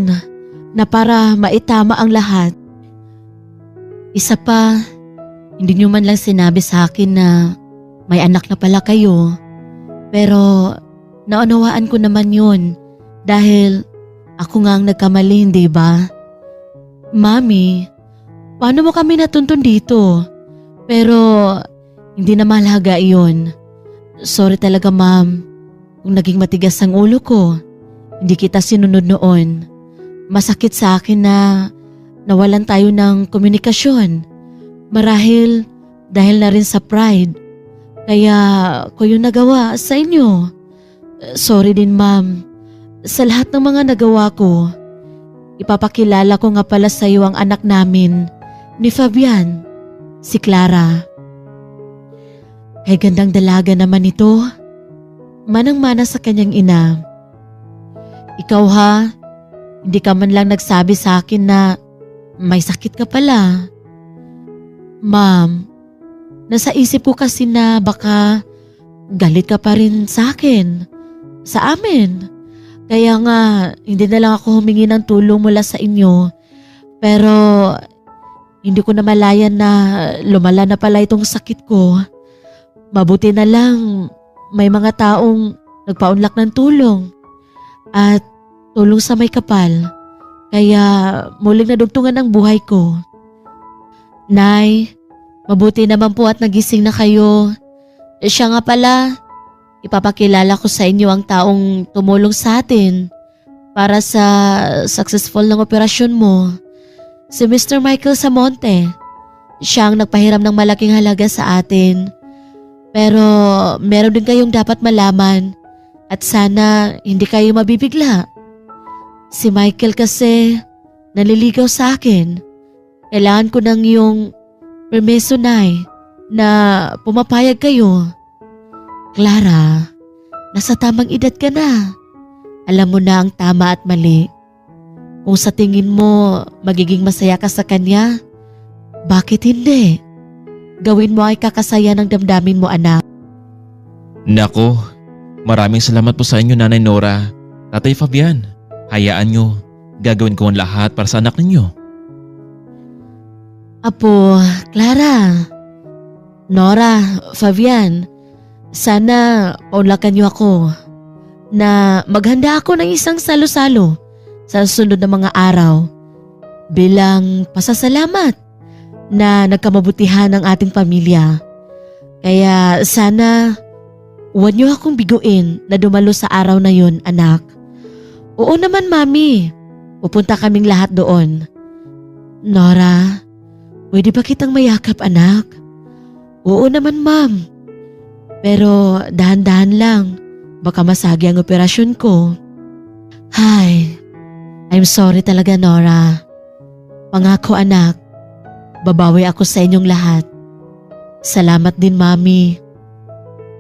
Speaker 1: na para maitama ang lahat. Isa pa, hindi niyo man lang sinabi sa akin na may anak na pala kayo. Pero naunawaan ko naman yun dahil ako nga ang nagkamali, hindi ba? Mami, paano mo kami natuntun dito? Pero hindi na mahalaga iyon. Sorry talaga, Ma'am. Kung naging matigas ang ulo ko, hindi kita sinunod noon. Masakit sa akin na nawalan tayo ng komunikasyon. Marahil dahil na rin sa pride. Kaya ko yung nagawa sa inyo. Sorry din, Ma'am. Sa lahat ng mga nagawa ko, ipapakilala ko nga pala sa iyo ang anak namin ni Fabian, si Clara. Ay gandang dalaga naman ito. Manang-mana sa kanyang ina. Ikaw ha, hindi ka man lang nagsabi sa akin na may sakit ka pala. Ma'am, nasa isip ko kasi na baka galit ka pa rin sa akin, sa amin. Kaya nga hindi na lang ako humingi ng tulong mula sa inyo. Pero hindi ko na malayan na lumala na pala itong sakit ko. Mabuti na lang may mga taong nagpaunlak ng tulong at tulong sa may kapal. Kaya muling nadugtungan ang buhay ko. Nay, mabuti naman po at nagising na kayo. Siya nga pala, ipapakilala ko sa inyo ang taong tumulong sa atin para sa successful ng operasyon mo. Si Mr. Michael Samonte. Siya ang nagpahiram ng malaking halaga sa atin. Pero meron din kayong dapat malaman at sana hindi kayo mabibigla. Si Michael kasi naliligaw sa akin. Kailangan ko ng iyong permeso, Nay, na pumapayag kayo. Clara, nasa tamang edad ka na. Alam mo na ang tama at mali. Kung sa tingin mo magiging masaya ka sa kanya, bakit hindi? Gawin mo ay kakasaya ng damdamin mo, anak.
Speaker 2: Nako, maraming salamat po sa inyo, Nanay Nora. Tatay Fabian, hayaan nyo. Gagawin ko ang lahat para sa anak ninyo.
Speaker 1: Apo, Clara, Nora, Fabian, sana paunlakan niyo ako na maghanda ako ng isang salo-salo sa sunod na mga araw bilang pasasalamat na nagkamabutihan ng ating pamilya. Kaya sana huwag niyo akong biguin na dumalo sa araw na yun, anak. Oo naman, Mami. Pupunta kaming lahat doon. Nora, pwede ba kitang mayakap, anak? Oo naman, Ma'am. Pero dahan-dahan lang. Baka masagi ang operasyon ko. Hay, I'm sorry talaga, Nora. Pangako, anak, babawi ako sa inyong lahat. Salamat din, Mami.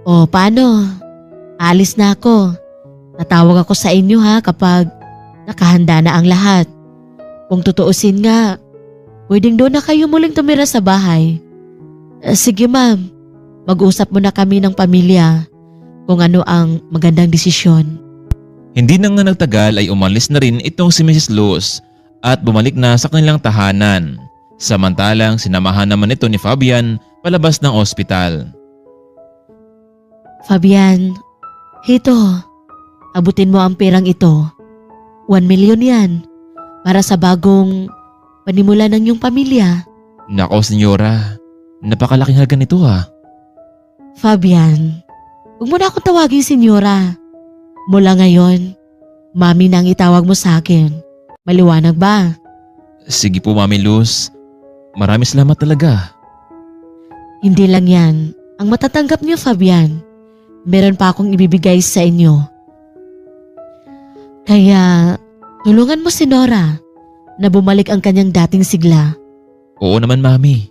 Speaker 1: O, paano? Alis na ako. Tatawag ako sa inyo ha kapag nakahanda na ang lahat. Kung tutuusin nga, pwedeng doon na kayo muling tumira sa bahay. Sige, Ma'am. Mag-usap muna kami ng pamilya kung ano ang magandang desisyon.
Speaker 2: Hindi na nga nagtagal ay umalis na rin itong si Mrs. Luz at bumalik na sa kanilang tahanan. Samantalang sinamahan naman ito ni Fabian palabas ng ospital.
Speaker 1: Fabian, hito, abutin mo ang perang ito. 1 million yan para sa bagong panimula ng iyong pamilya.
Speaker 2: Nako, senyora, napakalaking halaga nito ha.
Speaker 1: Fabian, huwag mo na akong tawagin senyora. Mula ngayon, Mami na ang itawag mo sa akin. Maliwanag ba?
Speaker 2: Sige po, Mami Luz. Maraming salamat talaga.
Speaker 1: Hindi lang yan ang matatanggap niyo, Fabian. Meron pa akong ibibigay sa inyo. Kaya tulungan mo si Nora na bumalik ang kanyang dating sigla.
Speaker 2: Oo naman, Mami.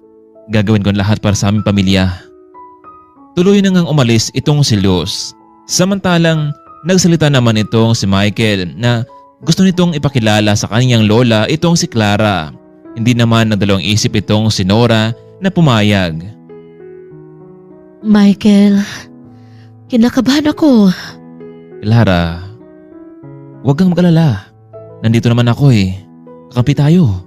Speaker 2: Gagawin ko ang lahat para sa aming pamilya. Tuloy na ngang umalis itong si Luz. Samantalang nagsalita naman itong si Michael na gusto nitong ipakilala sa kanyang lola itong si Clara. Hindi naman nagdalawang isip itong si Nora na pumayag.
Speaker 1: Michael, kinakabahan ako.
Speaker 2: Clara, huwag kang mag-alala. Nandito naman ako eh. Kakampi tayo.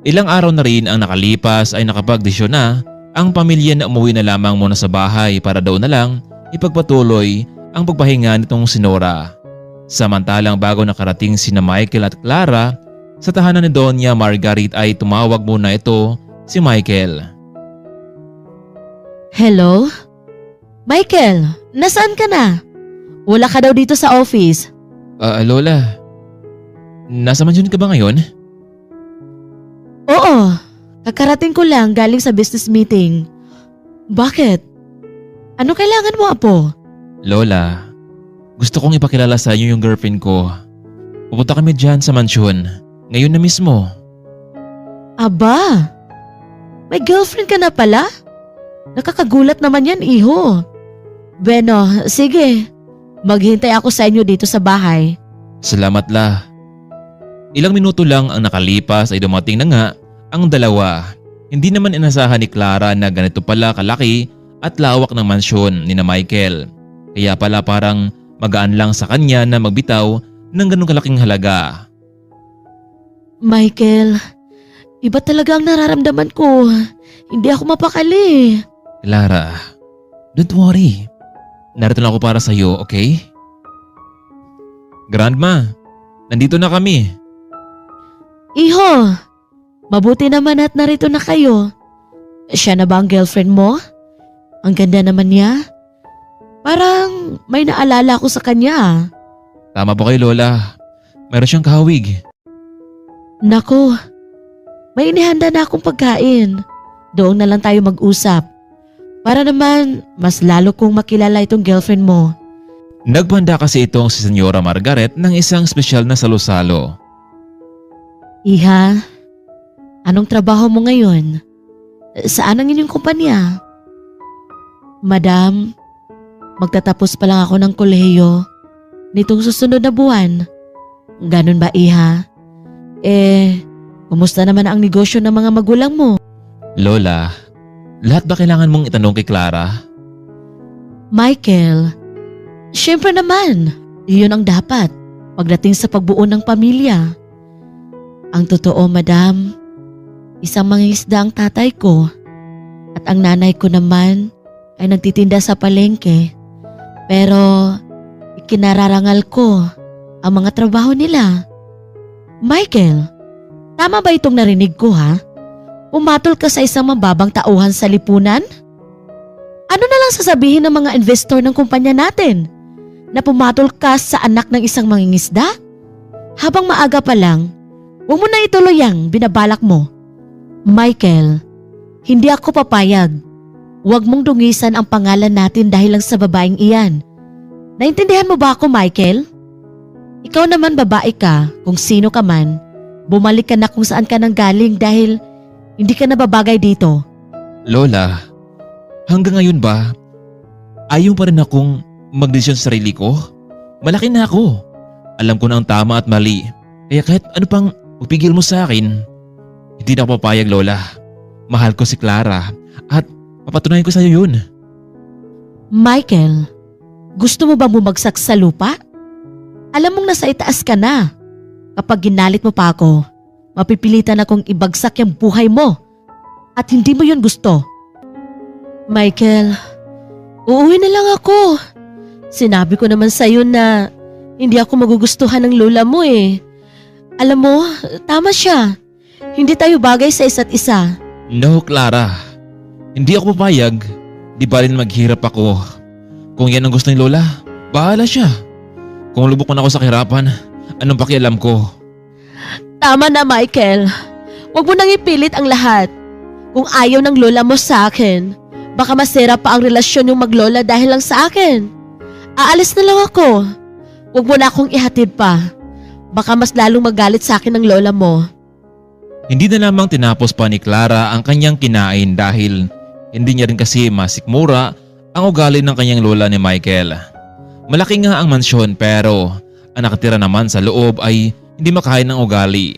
Speaker 2: Ilang araw na rin ang nakalipas ay nakapagdesisyon na ang pamilya na umuwi na lamang muna sa bahay para daw na lang ipagpatuloy ang pagpahinga nitong si Nora. Samantalang bago nakarating sina Michael at Clara, sa tahanan ni Doña Margaret ay tumawag muna ito si Michael.
Speaker 1: Hello? Michael, nasaan ka na? Wala ka daw dito sa office.
Speaker 2: Lola, nasa mansyon ka ba ngayon?
Speaker 1: Oo, kakarating ko lang galing sa business meeting. Bakit? Ano kailangan mo, Apo?
Speaker 2: Lola, gusto kong ipakilala sa inyo yung girlfriend ko. Pupunta kami dyan sa mansyon, ngayon na mismo.
Speaker 1: Aba, may girlfriend ka na pala? Nakakagulat naman yan, iho. Bueno, sige. Maghintay ako sa inyo dito sa bahay.
Speaker 2: Salamat la. Ilang minuto lang ang nakalipas ay dumating na nga ang dalawa. Hindi naman inasahan ni Clara na ganito pala kalaki at lawak ng mansyon ni na Michael. Kaya pala parang magaan lang sa kanya na magbitaw ng ganun kalaking halaga.
Speaker 1: Michael, iba talaga ang nararamdaman ko. Hindi ako mapakali.
Speaker 2: Clara, don't worry. Narito lang ako para sa iyo, okay? Grandma, nandito na kami.
Speaker 1: Iho, mabuti naman at narito na kayo. Siya na ba ang girlfriend mo? Ang ganda naman niya. Parang may naalala ko sa kanya.
Speaker 2: Tama po kayo, Lola. Meron siyang kahawig.
Speaker 1: Nako, may inihanda na akong pagkain. Doon na lang tayo mag-usap. Para naman mas lalo kong makilala itong girlfriend mo.
Speaker 2: Nagbanda kasi itong si Senyora Margaret ng isang espesyal na salo-salo.
Speaker 1: Iha, anong trabaho mo ngayon? Saan ang inyong kumpanya? Madam, magtatapos pa lang ako ng kolehiyo nitong susunod na buwan. Ganun ba, Iha? Kumusta naman ang negosyo ng mga magulang mo?
Speaker 2: Lola, lahat ba kailangan mong itanong kay Clara?
Speaker 1: Michael, syempre naman, iyon ang dapat pagdating sa pagbuo ng pamilya. Ang totoo, madam, isang mangingisda ang tatay ko at ang nanay ko naman ay nagtitinda sa palengke. Pero ikinararangal ko ang mga trabaho nila. Michael, tama ba itong narinig ko ha? Pumatol ka sa isang mababang tauhan sa lipunan? Ano na lang sasabihin ng mga investor ng kumpanya natin? Na pumatol ka sa anak ng isang mangingisda? Habang maaga pa lang, huwag mo na ituloy ang binabalak mo. Michael, hindi ako papayag. Huwag mong dungisan ang pangalan natin dahil lang sa babaeng iyan. Naintindihan mo ba ako, Michael? Ikaw naman babae ka, kung sino ka man, bumalik ka na kung saan ka nang galing dahil hindi ka nababagay dito.
Speaker 2: Lola, hanggang ngayon ba, ayaw pa rin akong magdesisyon sa sarili ko? Malaki na ako. Alam ko na ang tama at mali. Kaya kahit ano pang upigil mo sa akin, hindi na ako papayag, Lola. Mahal ko si Clara at papatunayan ko sa iyo yun.
Speaker 1: Michael, gusto mo bang bumagsak sa lupa? Alam mong nasa itaas ka na. Kapag ginalit mo pa ako, mapipilitan akong ibagsak yung buhay mo. At hindi mo yun gusto. Michael, uuwi na lang ako. Sinabi ko naman sa'yo na hindi ako magugustuhan ng lola mo eh. Alam mo, tama siya. Hindi tayo bagay sa isa't isa.
Speaker 2: No, Clara. Hindi ako papayag. Di ba rin maghirap ako? Kung yan ang gusto ni Lola, bahala siya. Kung lubok man ako sa kahirapan, anong pakialam ko?
Speaker 1: Tama na, Michael. Huwag mo nang ipilit ang lahat. Kung ayaw ng lola mo sa akin, baka masira pa ang relasyon yung maglola dahil lang sa akin. Aalis na lang ako. Huwag mo na akong ihatid pa. Baka mas lalong magalit sa akin ng lola mo.
Speaker 2: Hindi na lamang tinapos pa ni Clara ang kanyang kinain dahil hindi niya rin kasi masikmura ang ugali ng kanyang lola ni Michael. Malaki nga ang mansyon pero ang nakatira naman sa loob ay hindi makain ng ugali.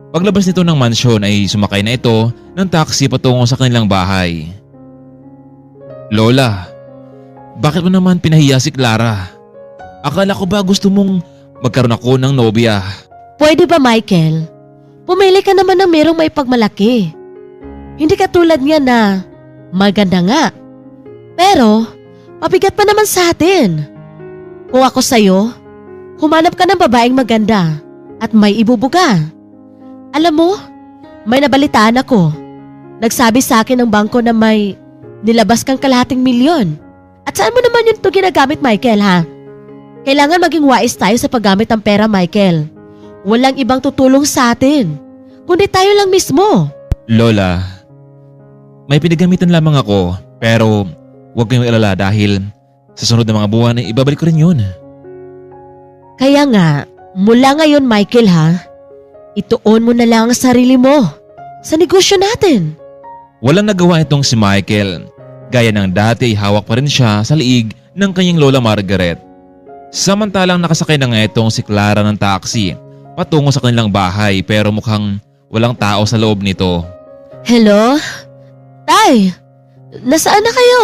Speaker 2: Paglabas nito ng mansyon ay sumakay na ito ng taxi patungo sa kanilang bahay. Lola, bakit mo naman pinahiya si Clara? Akala ko ba gusto mong magkaroon ako ng nobya?
Speaker 1: Pwede ba, Michael? Pumili ka naman ng merong may pagmalaki. Hindi katulad niya na maganda nga. Pero mabigat pa naman sa atin. Kung ako sa'yo, humanap ka ng babaeng maganda at may ibubuga. Alam mo, may nabalitaan ako. Nagsabi sa akin ng bangko na may nilabas kang kalahating milyon. At saan mo naman yun ito ginagamit, Michael, ha? Kailangan maging wais tayo sa paggamit ng pera, Michael. Walang ibang tutulong sa atin, kundi tayo lang mismo.
Speaker 2: Lola, may pinagamitan lamang ako pero huwag kayong alala dahil sa sunod na mga buwan ay ibabalik ko rin yun.
Speaker 1: Kaya nga, mula ngayon, Michael, ha? Ituon mo na lang ang sarili mo sa negosyo natin.
Speaker 2: Walang nagawa itong si Michael. Gaya ng dati ay hawak pa rin siya sa liig ng kanyang lola Margaret. Samantalang nakasakay na nga itong si Clara ng taxi patungo sa kanilang bahay pero mukhang walang tao sa loob nito.
Speaker 1: Hello? Tay, nasaan na kayo?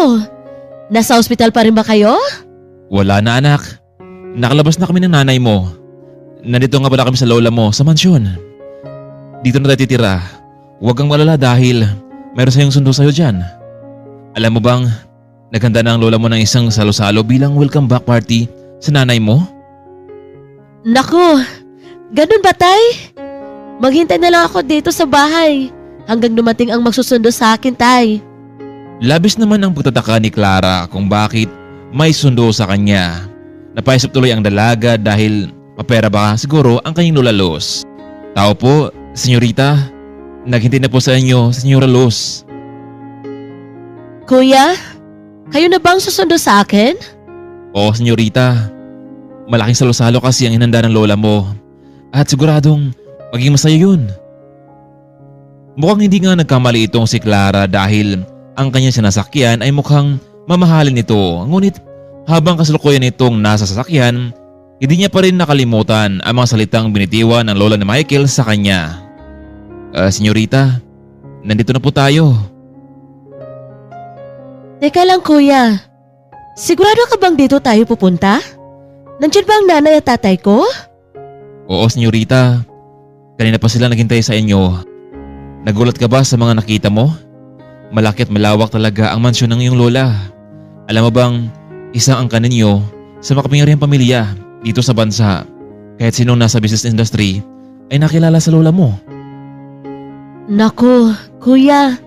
Speaker 1: Nasa ospital pa rin ba kayo?
Speaker 2: Wala na, anak. Nakalabas na kami ng nanay mo. Nandito nga pala kami sa lola mo sa mansyon. Dito na tayo titira. Huwag kang malala dahil mayroon sayong sundo sa'yo dyan. Alam mo bang naghanda na ang lola mo ng isang salo-salo bilang welcome back party sa nanay mo?
Speaker 1: Naku, ganun ba, Tay? Maghintay na lang ako dito sa bahay hanggang dumating ang magsusundo sa akin, Tay.
Speaker 2: Labis naman ang pagtataka ni Clara kung bakit may sundo sa kanya. Napaisip tuloy ang dalaga dahil mapera ba siguro ang kanyang lola Luz. Tao po, senyorita. Naghintay na po sa inyo, senyora Luz.
Speaker 1: Kuya, kayo na bang susundo sa akin?
Speaker 2: Oo, senyorita. Malaking salo-salo kasi ang inanda ng lola mo. At siguradong maging masaya yun. Mukhang hindi nga nagkamali itong si Clara dahil ang kanyang sinasakyan ay mukhang mamahalin ito. Ngunit habang kasalukuyan itong nasa sasakyan Hindi niya pa rin nakalimutan ang mga salitang binitiwan ng lola ni Michael sa kanya. Senyorita, nandito na po tayo.
Speaker 1: Teka lang kuya, sigurado ka bang dito tayo pupunta? Nandiyan ba ang nanay at tatay ko?
Speaker 2: Oo, senyorita. Kanina pa sila naghintay sa inyo. Nagulat ka ba sa mga nakita mo? Malaki at malawak talaga ang mansyon ng iyong lola. Alam mo bang isang angkan ninyo sa makapangyarihang pamilya dito sa bansa. Kahit sinong nasa business industry ay nakilala sa lola mo.
Speaker 1: Naku, kuya,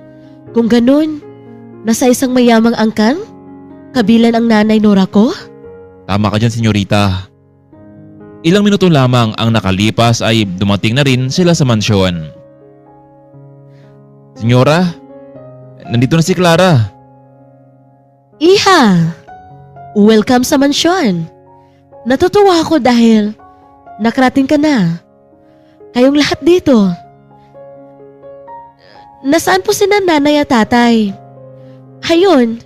Speaker 1: kung ganun, nasa isang mayamang angkan? Kabilan ang nanay Nora ko?
Speaker 2: Tama ka dyan, senyorita. Ilang minuto lamang ang nakalipas ay dumating na rin sila sa mansyon. Senyora, nandito na si Clara.
Speaker 1: Iha, welcome sa mansyon. Natutuwa ako dahil nakarating ka na. Kayong lahat dito. Nasaan po sina nanay at tatay? Hayun,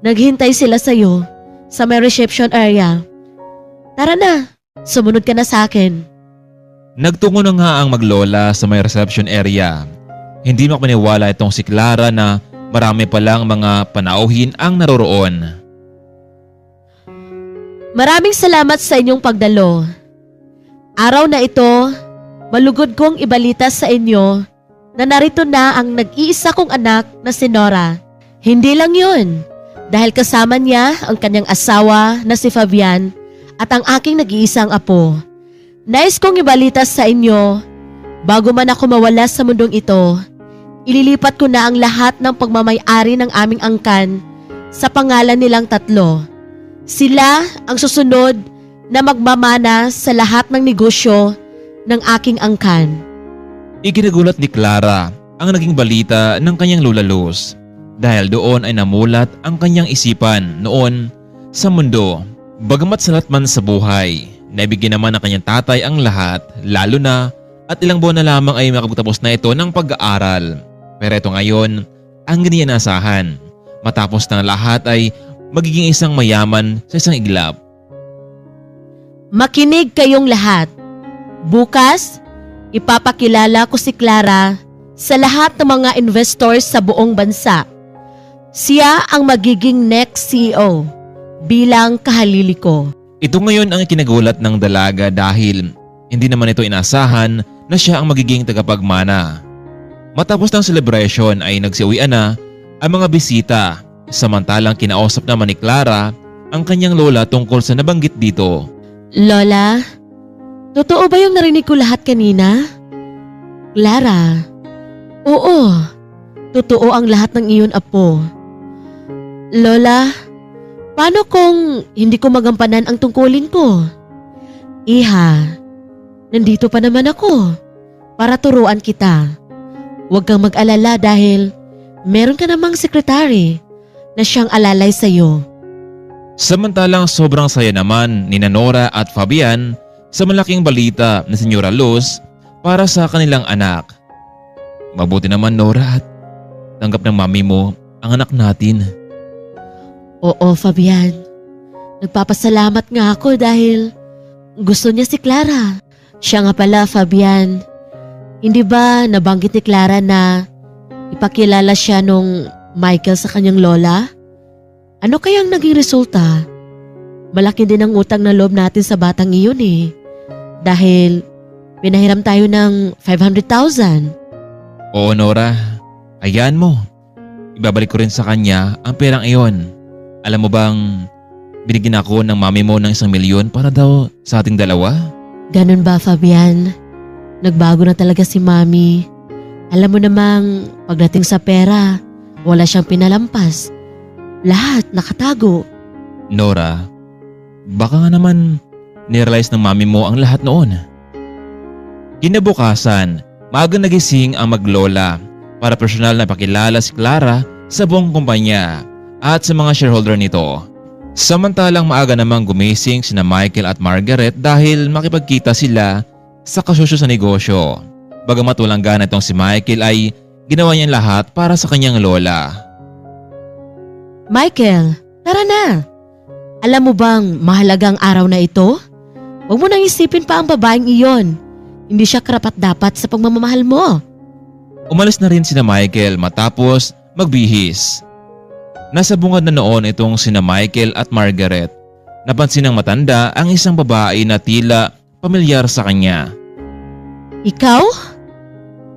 Speaker 1: naghintay sila sa'yo sa may reception area. Tara na, sumunod ka na sa akin.
Speaker 2: Nagtungo na nga ang maglola sa may reception area. Hindi makapaniwala itong si Clara na marami palang mga panauhin ang naroroon.
Speaker 1: Maraming salamat sa inyong pagdalo. Araw na ito, malugod kong ibalita sa inyo na narito na ang nag-iisa kong anak na si Nora. Hindi lang yun, dahil kasama niya ang kanyang asawa na si Fabian at ang aking nag-iisang apo. Nais kong ibalita sa inyo, bago man ako mawala sa mundong ito, ililipat ko na ang lahat ng pagmamay-ari ng aming angkan sa pangalan nilang tatlo. Sila ang susunod na magmamana sa lahat ng negosyo ng aking angkan.
Speaker 2: Ikinagulat ni Clara ang naging balita ng kanyang Lola Luz dahil doon ay namulat ang kanyang isipan noon sa mundo. Bagamat salat man sa buhay, naibigyan naman ng kanyang tatay ang lahat, lalo na at ilang buwan na lamang ay makapagtapos na ito ng pag-aaral. Pero ito ngayon ang hindi inaasahan. Matapos ng lahat ay magiging isang mayaman sa isang iglap.
Speaker 1: Makinig kayong lahat. Bukas, ipapakilala ko si Clara sa lahat ng mga investors sa buong bansa. Siya ang magiging next CEO bilang kahalili ko.
Speaker 2: Ito ngayon ang ikinagulat ng dalaga dahil hindi naman ito inasahan na siya ang magiging tagapagmana. Matapos ng celebration ay nagsiuwian na ang mga bisita, samantalang kinausap naman ni Clara ang kanyang lola tungkol sa nabanggit dito.
Speaker 1: Lola, totoo ba yung narinig ko lahat kanina? Clara, oo, totoo ang lahat ng iyon apo. Lola, paano kung hindi ko magampanan ang tungkulin ko? Iha, nandito pa naman ako para turuan kita. Huwag kang mag-alala dahil meron ka namang sekretary na siyang alalay sa'yo.
Speaker 2: Samantalang sobrang saya naman ni Nora at Fabian sa malaking balita ni Senyora Luz para sa kanilang anak. Mabuti naman Nora at tanggap ng mami mo ang anak natin.
Speaker 1: Oo, Fabian. Nagpapasalamat nga ako dahil gusto niya si Clara. Siya nga pala, Fabian. Hindi ba nabanggit ni Clara na ipakilala siya nung Michael sa kanyang lola? Ano kayang naging resulta? Malaki din ang utang na loob natin sa batang iyon eh. Dahil pinahiram tayo ng 500,000.
Speaker 2: Oo Nora, ayan mo. Ibabalik ko rin sa kanya ang perang iyon. Alam mo bang binigyan ako ng mami mo ng 1,000,000 para daw sa ating dalawa?
Speaker 1: Ganun ba, Fabian? Nagbago na talaga si mami. Alam mo namang pagdating sa pera, wala siyang pinalampas. Lahat nakatago.
Speaker 2: Nora, baka nga naman nirealize ng mami mo ang lahat noon. Kinabukasan, maagang nagising ang maglola para personal na pakilala si Clara sa buong kumpanya at sa mga shareholder nito. Samantalang maaga namang gumising sina Michael at Margaret dahil makipagkita sila sa kasosyo sa negosyo. Bagamat walang gana itong si Michael ay ginawa niya lahat para sa kanyang lola.
Speaker 1: Michael, tara na. Alam mo bang mahalagang araw na ito? Huwag mo nang isipin pa ang babaeng iyon. Hindi siya karapat-dapat sa pagmamahal mo.
Speaker 2: Umalis na rin sina Michael matapos magbihis. Nasa bungad na noon itong sina Michael at Margaret. Napansin ng matanda ang isang babae na tila pamilyar sa kanya.
Speaker 1: Ikaw?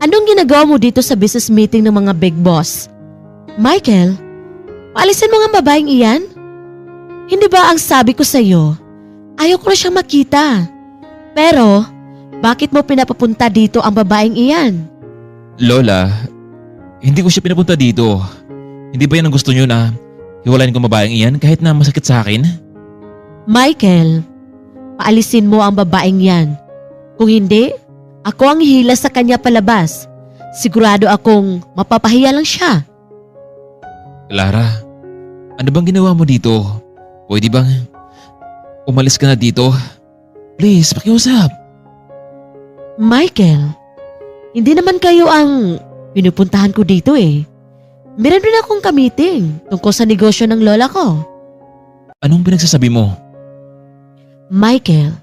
Speaker 1: Anong ginagawa mo dito sa business meeting ng mga big boss? Michael, paalisin mo nga ang babaeng iyan? Hindi ba ang sabi ko sa'yo, ayaw ko na siyang makita. Pero, bakit mo pinapapunta dito ang babaeng iyan?
Speaker 2: Lola, hindi ko siya pinapunta dito. Hindi ba yan ang gusto niyo na hiwalayin ko babaeng iyan kahit na masakit sa akin?
Speaker 1: Michael, paalisin mo ang babaeng yan. Kung hindi, ako ang hihila sa kanya palabas. Sigurado akong mapapahiya lang siya.
Speaker 2: Clara, ano bang ginawa mo dito? Pwede bang umalis ka na dito? Please, pakiusap.
Speaker 1: Michael, hindi naman kayo ang pinupuntahan ko dito eh. Meron rin akong ka-meeting tungkol sa negosyo ng lola ko.
Speaker 2: Anong pinagsasabi mo?
Speaker 1: Michael,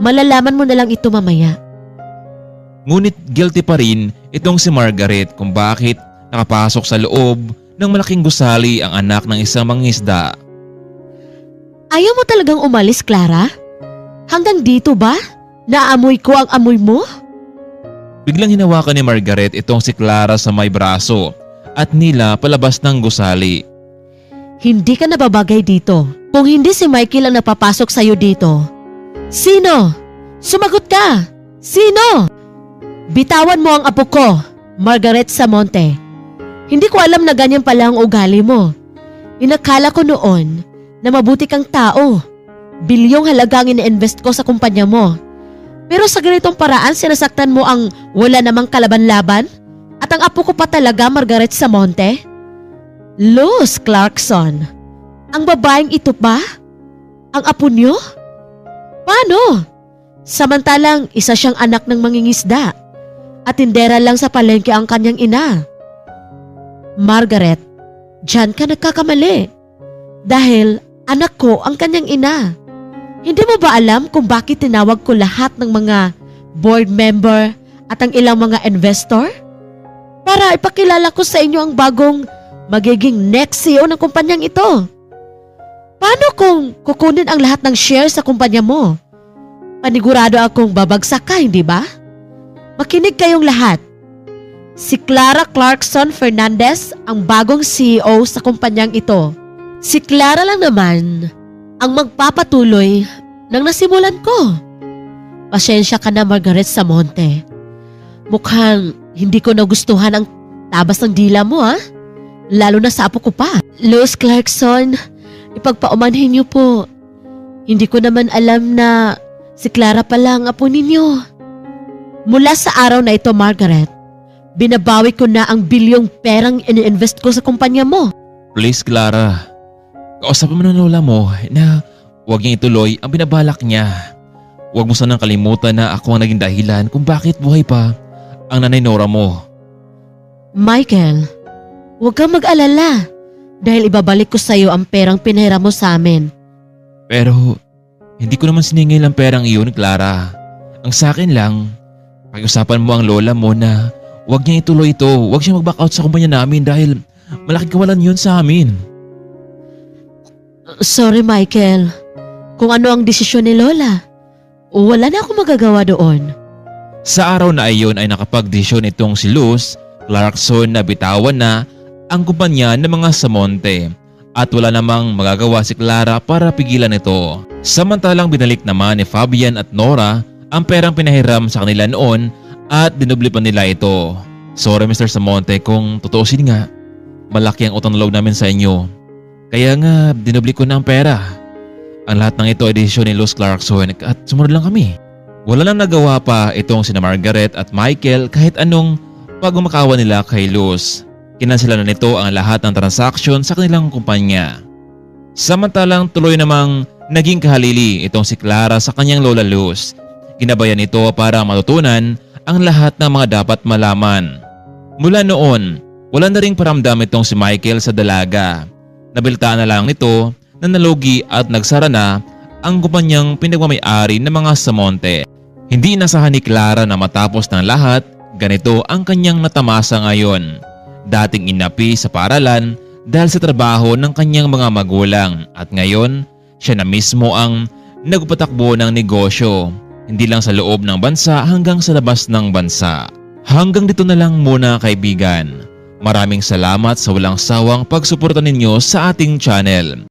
Speaker 1: malalaman mo na lang ito mamaya.
Speaker 2: Ngunit guilty pa rin itong si Margaret kung bakit nakapasok sa loob ng malaking gusali ang anak ng isang mangingisda.
Speaker 1: Ayaw mo talagang umalis, Clara? Hanggang dito ba? Naamoy ko ang amoy mo?
Speaker 2: Biglang hinawakan ni Margaret itong si Clara sa may braso at nila palabas ng gusali.
Speaker 1: Hindi ka nababagay dito. Kung hindi si Michael ang napapasok sa'yo dito. Sino? Sumagot ka! Sino? Bitawan mo ang apo ko, Margaret Samonte. Hindi ko alam na ganyan pala ang ugali mo. Inakala ko noon na mabuti kang tao. Bilyong halagang ina-invest ko sa kumpanya mo. Pero sa ganitong paraan sinasaktan mo ang wala namang kalaban-laban? At ang apo ko pa talaga, Margaret Samonte? Luz Clarkson, ang babaeng ito pa? Ang apo niyo? Paano? Samantalang isa siyang anak ng mangingisda at tindera lang sa palengke ang kanyang ina. Margaret, diyan ka nagkakamali. Dahil anak ko ang kanyang ina. Hindi mo ba alam kung bakit tinawag ko lahat ng mga board member at ang ilang mga investor? Para ipakilala ko sa inyo ang bagong magiging next CEO ng kumpanyang ito. Paano kung kukunin ang lahat ng shares sa kumpanya mo? Panigurado akong babagsak ka, hindi ba? Makinig kayong lahat. Si Clara Clarkson Fernandez ang bagong CEO sa kumpanyang ito. Si Clara lang naman ang magpapatuloy ng nasimulan ko. Pasensya ka na, Margaret Samonte. Mukhang hindi ko nagustuhan ang tabas ng dila mo, ha? Lalo na sa apo ko pa. Luz Clarkson, ipagpaumanhin niyo po. Hindi ko naman alam na si Clara pala ang apo ninyo. Mula sa araw na ito, Margaret, binabawi ko na ang bilyong perang ini-invest ko sa kumpanya mo.
Speaker 2: Please, Clara. Kausapin mo ng lola mo na huwag niyang ituloy ang binabalak niya. Huwag mo sanang kalimutan na ako ang naging dahilan kung bakit buhay pa ang nanay Nora mo.
Speaker 1: Michael, huwag kang mag-alala dahil ibabalik ko sa iyo ang perang pinahira mo sa amin.
Speaker 2: Pero hindi ko naman siningil ang perang iyon, Clara. Ang sa akin lang, pakiusapan mo ang lola mo na huwag niya ituloy ito. Huwag siya mag-back out sa kumpanya namin dahil malaking kawalan yun sa amin.
Speaker 1: Sorry, Michael. Kung ano ang desisyon ni Lola, wala na akong magagawa doon.
Speaker 2: Sa araw na iyon ay nakapag-desisyon itong si Luz Clarkson na bitawan na ang kumpanya ng mga Samonte at wala namang magagawa si Clara para pigilan ito. Samantalang binalik naman ni Fabian at Nora ang perang pinahiram sa kanila noon at dinubli pa nila ito. Sorry Mr. Samonte, kung tutuusin nga, malaki ang utang na loob namin sa inyo. Kaya nga dinubli ko na ang pera. Ang lahat ng ito ay desisyon ni Luz Clarkson at sumunod lang kami. Wala lang nagawa pa itong sina Margaret at Michael kahit anong pagmamakawa nila kay Luz. Kinansela na nito ang lahat ng transaksyon sa kanilang kumpanya. Samantalang tuloy namang naging kahalili itong si Clara sa kanyang lola Luz. Ginabayan ito para matutunan ang lahat ng mga dapat malaman. Mula noon, wala na ring paramdam itong si Michael sa dalaga. Nabiltaan na lang nito na nalugi at nagsara na ang kumpanyang pinagmamay-ari ng mga Samonte. Hindi inasahan ni Clara na matapos ng lahat, ganito ang kanyang natamasa ngayon. Dating inapi sa paaralan dahil sa trabaho ng kanyang mga magulang at ngayon siya na mismo ang nagpatakbo ng negosyo, hindi lang sa loob ng bansa hanggang sa labas ng bansa. Hanggang dito na lang muna kaibigan. Maraming salamat sa walang sawang pagsuporta ninyo sa ating channel.